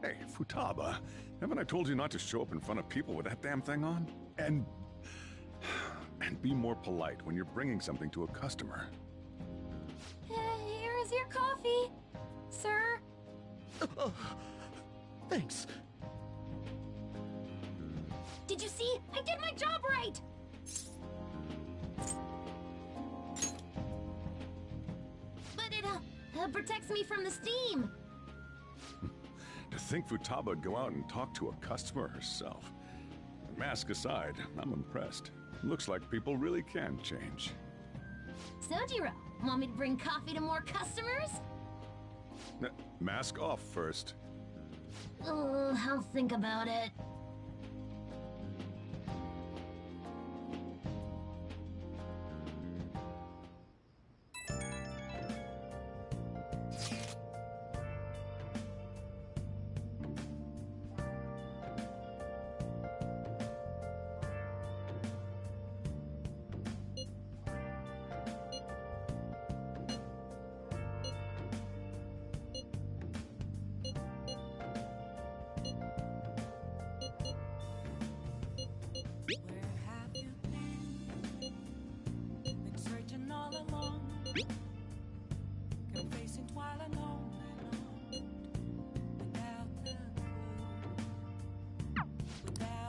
Hey, Futaba, haven't I told you not to show up in front of people with that damn thing on? And be more polite when you're bringing something to a customer. Here is your coffee, sir. Thanks. Did you see? I did my job right! But it protects me from the steam. To think Futaba would go out and talk to a customer herself. Mask aside, I'm impressed. Looks like people really can change. Sojiro, want me to bring coffee to more customers? Mask off first. I'll think about it.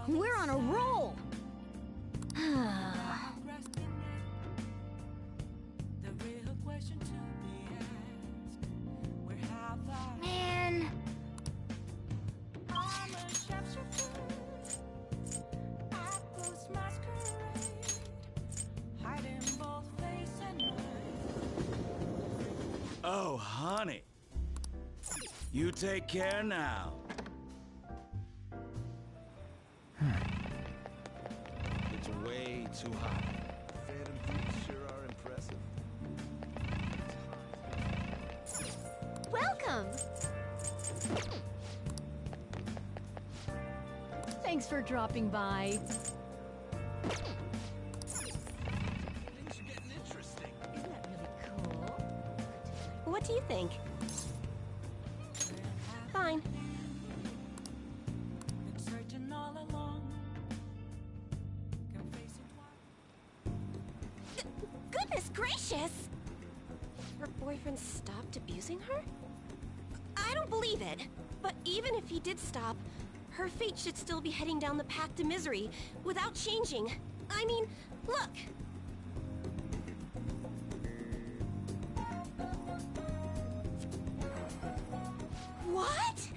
We're on a roll! Man! Oh, honey. You take care now. It's way too hot. Phantom thieves sure are impressive. Welcome! Thanks for dropping by. Things are getting interesting. Isn't that really cool? What do you think? Fine. Goodness gracious! Her boyfriend stopped abusing her? I don't believe it. But even if he did stop, her fate should still be heading down the path to misery without changing. I mean, look! What?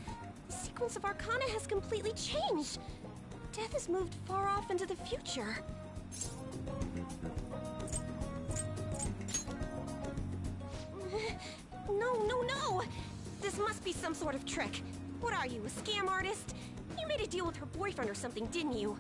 The sequence of Arcana has completely changed. Death has moved far off into the future. No! This must be some sort of trick. What are you, a scam artist? You made a deal with her boyfriend or something, didn't you?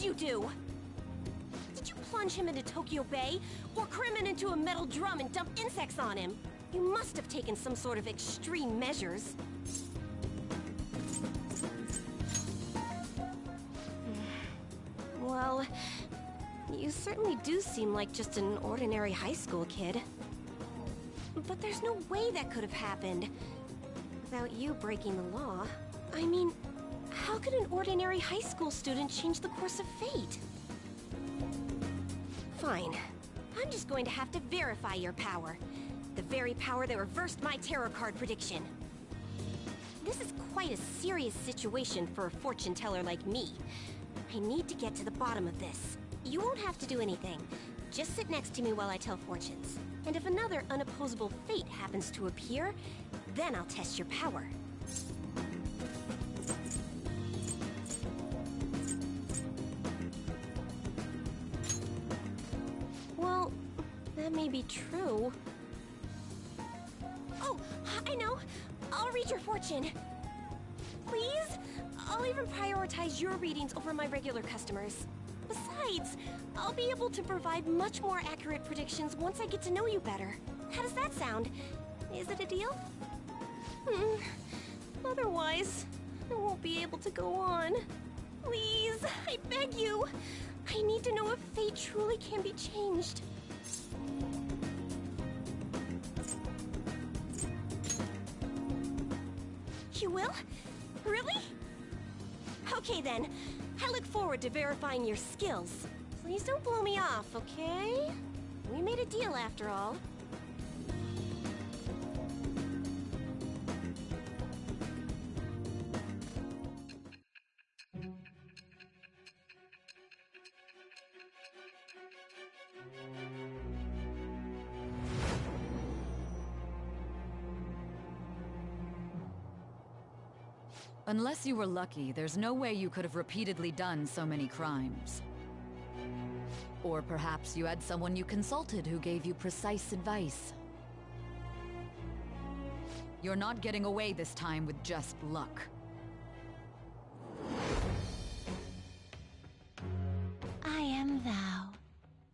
you do? Did you plunge him into Tokyo Bay? Or cram him into a metal drum and dump insects on him? You must have taken some sort of extreme measures. Well, you certainly do seem like just an ordinary high school kid. But there's no way that could have happened without you breaking the law. I mean, how could an ordinary high school student change the course of fate? Fine. I'm just going to have to verify your power. The very power that reversed my tarot card prediction. This is quite a serious situation for a fortune teller like me. I need to get to the bottom of this. You won't have to do anything. Just sit next to me while I tell fortunes. And if another unopposable fate happens to appear, then I'll test your power. Well, that may be true. Oh, I know. I'll read your fortune. Please? I'll even prioritize your readings over my regular customers. Besides, I'll be able to provide much more accurate predictions once I get to know you better. How does that sound? Is it a deal? Otherwise, I won't be able to go on. Please, I beg you. I need to know if fate truly can be changed. You will? Really? Okay then. I look forward to verifying your skills. Please don't blow me off, okay? We made a deal after all. Unless you were lucky, there's no way you could have repeatedly done so many crimes. Or perhaps you had someone you consulted who gave you precise advice. You're not getting away this time with just luck. I am thou.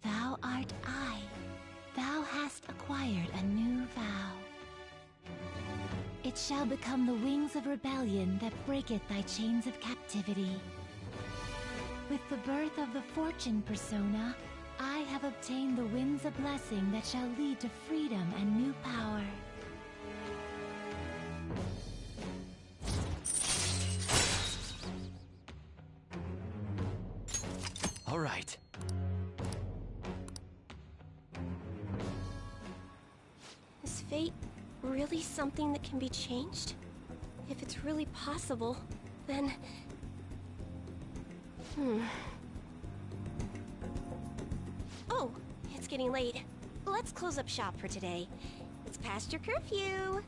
Thou art I. Thou hast acquired a new vow. It shall become the wings of rebellion that breaketh thy chains of captivity. With the birth of the fortune persona, I have obtained the winds of blessing that shall lead to freedom and new power. All right. Is fate really something that can be changed? If it's really possible, then... Oh, it's getting late. Let's close up shop for today. It's past your curfew.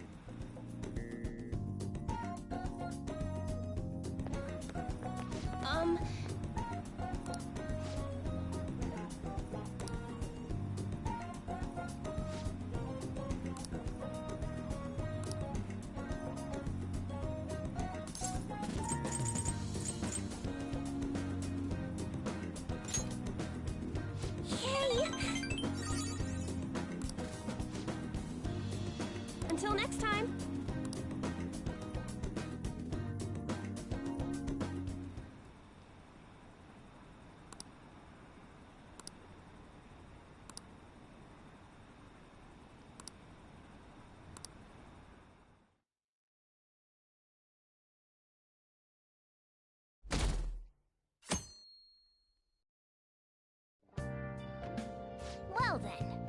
Until next time! Well then.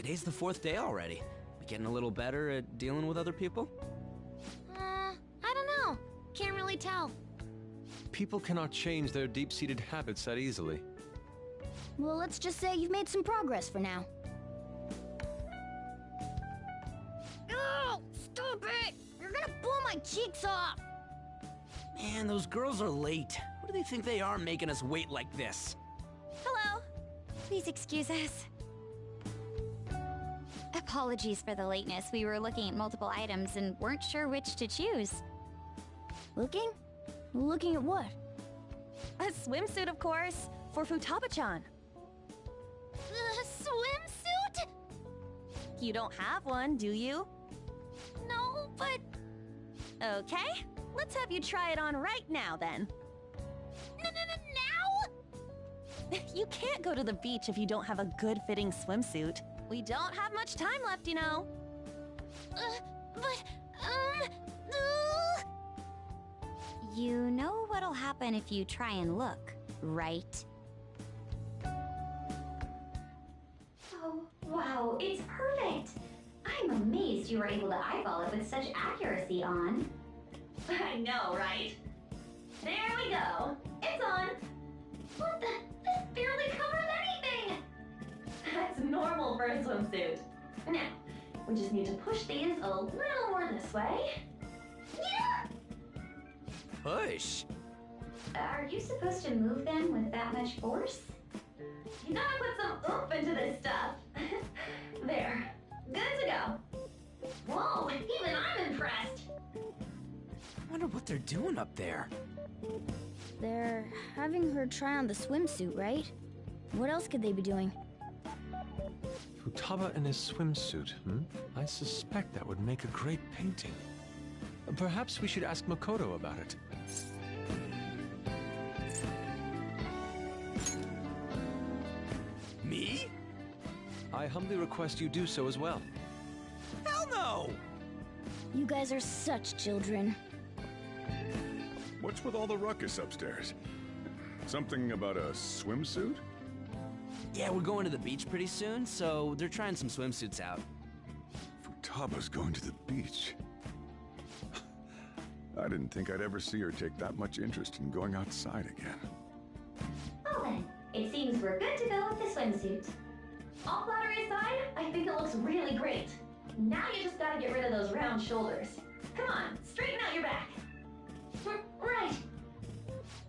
Today's the 4th day already. We getting a little better at dealing with other people? I don't know. Can't really tell. People cannot change their deep-seated habits that easily. Well, let's just say you've made some progress for now. Oh, stop it! You're gonna blow my cheeks off! Man, those girls are late. What do they think they are making us wait like this? Hello. Please excuse us. Apologies for the lateness. We were looking at multiple items and weren't sure which to choose. Looking? Looking at what? A swimsuit, of course, for Futaba-chan. The swimsuit? You don't have one, do you? No, but... Okay, let's have you try it on right now, then. Now? You can't go to the beach if you don't have a good-fitting swimsuit. We don't have much time left, you know. You know what'll happen if you try and look, right? Oh, wow, it's perfect! I'm amazed you were able to eyeball it with such accuracy on. I know, right? There we go. It's on. What the? This barely covers anything! That's normal for a swimsuit. Now, we just need to push these a little more this way. Yeah! Push? Are you supposed to move them with that much force? You gotta put some oomph into this stuff. There. Good to go. Whoa, even I'm impressed. I wonder what they're doing up there. They're having her try on the swimsuit, right? What else could they be doing? Futaba in his swimsuit, I suspect that would make a great painting. Perhaps we should ask Makoto about it. Me? I humbly request you do so as well. Hell no! You guys are such children. What's with all the ruckus upstairs? Something about a swimsuit? Yeah, we're going to the beach pretty soon, so they're trying some swimsuits out. Futaba's going to the beach. I didn't think I'd ever see her take that much interest in going outside again. Well then, it seems we're good to go with the swimsuit. All flattery aside, I think it looks really great. Now you just gotta get rid of those round shoulders. Come on, straighten out your back. Right.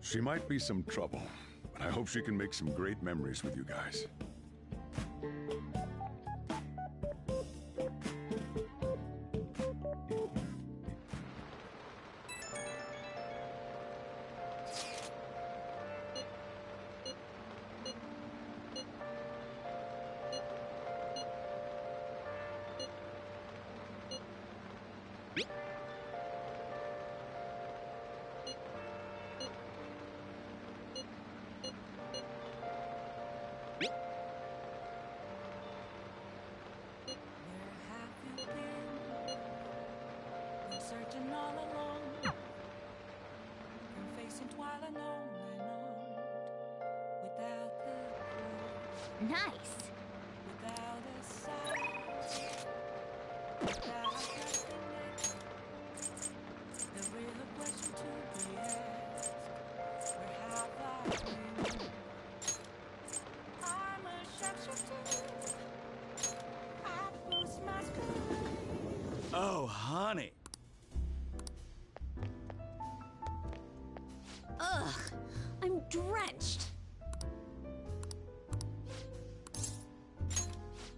She might be some trouble, but I hope she can make some great memories with you guys. Searching all alone, and facing twilight lonely without the Nice. without a sight, without a destination. The real question to be asked: where have I been? I'm a sharpshooter. I lose my skin. Oh, honey. Ugh, I'm drenched.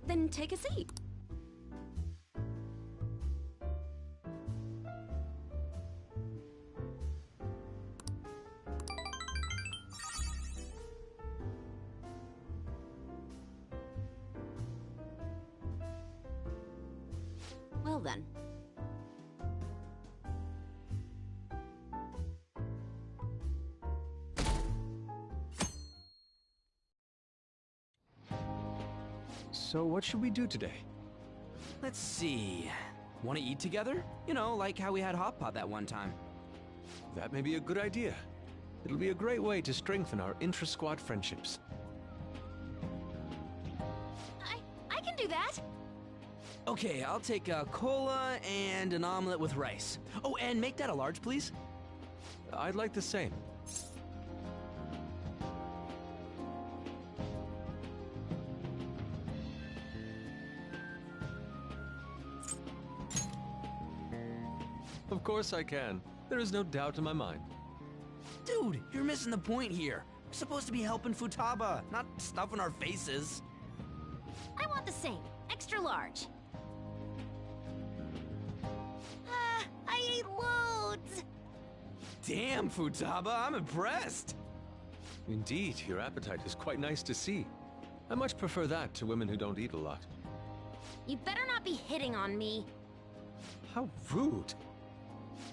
Then take a seat. Well then. So what should we do today? Let's see. Want to eat together? You know, like how we had hot pot that one time. That may be a good idea. It'll be a great way to strengthen our intra-squad friendships. I can do that. Okay, I'll take a cola and an omelet with rice. Oh, and make that a large, please. I'd like the same. Of course I can. There is no doubt in my mind. Dude, you're missing the point here. We're supposed to be helping Futaba, not stuffing our faces. I want the same. Extra large. I ate loads! Damn, Futaba, I'm impressed. Indeed, your appetite is quite nice to see. I much prefer that to women who don't eat a lot. You better not be hitting on me. How rude!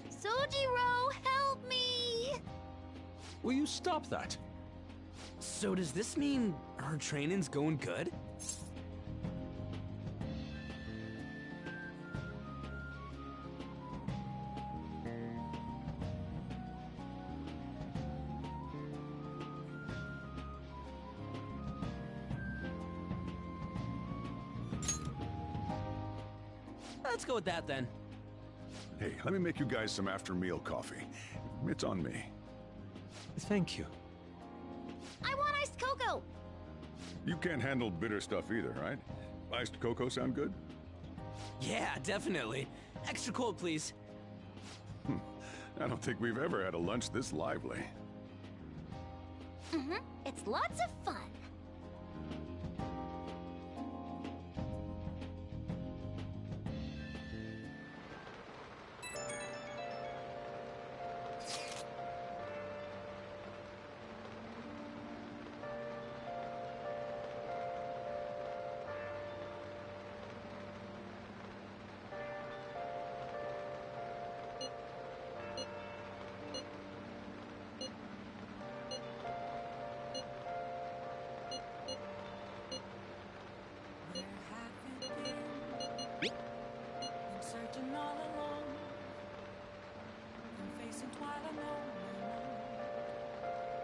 Sojiro, help me! Will you stop that? So does this mean her training's going good? Let's go with that then. Hey, let me make you guys some after-meal coffee. It's on me. Thank you. I want iced cocoa! You can't handle bitter stuff either, right? Iced cocoa sound good? Yeah, definitely. Extra cold, please. I don't think we've ever had a lunch this lively. Mm-hmm. It's lots of fun. Searching all alone and facing twilight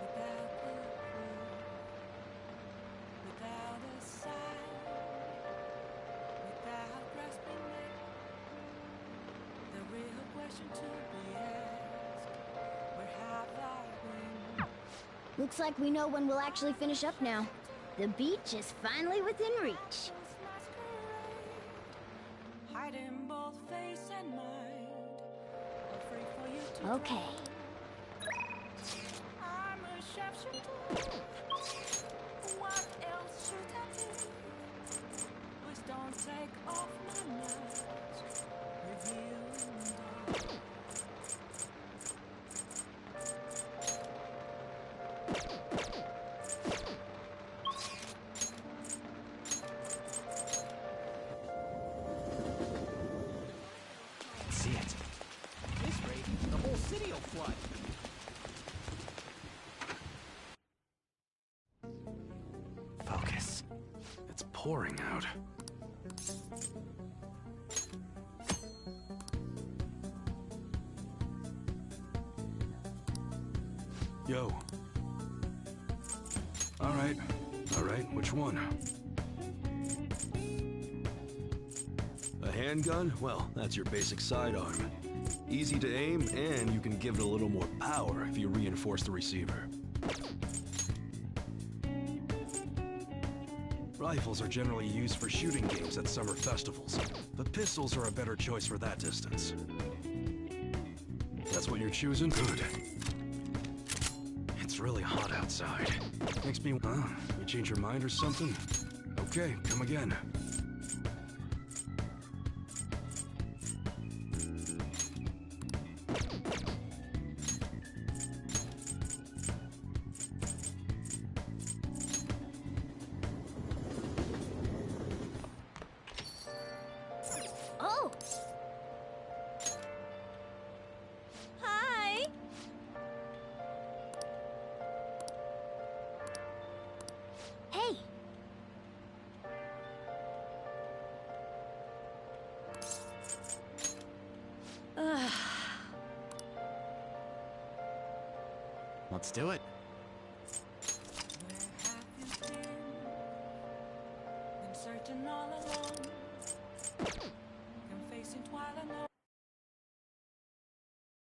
without a clue, without a sign, without grasping it. The real question to be asked: where have I been? Looks like we know when we'll actually finish up now. The beach is finally within reach. Hiding both face and mind, afraid for you to Okay. I'm a sharpshooter. What else should I do? Please don't take off my mask with you and I. See it. At this rate, the whole city will flood. Focus. It's pouring out. Yo. All right. Which one? A handgun? Well, that's your basic sidearm. Easy to aim, and you can give it a little more power if you reinforce the receiver. Rifles are generally used for shooting games at summer festivals, but pistols are a better choice for that distance. That's what you're choosing? Good. It's really hot outside. Makes me... you change your mind or something? Okay, come again. Oh! Hi! Hey! Let's do it. Where have you been? Been searching all alone I don't know.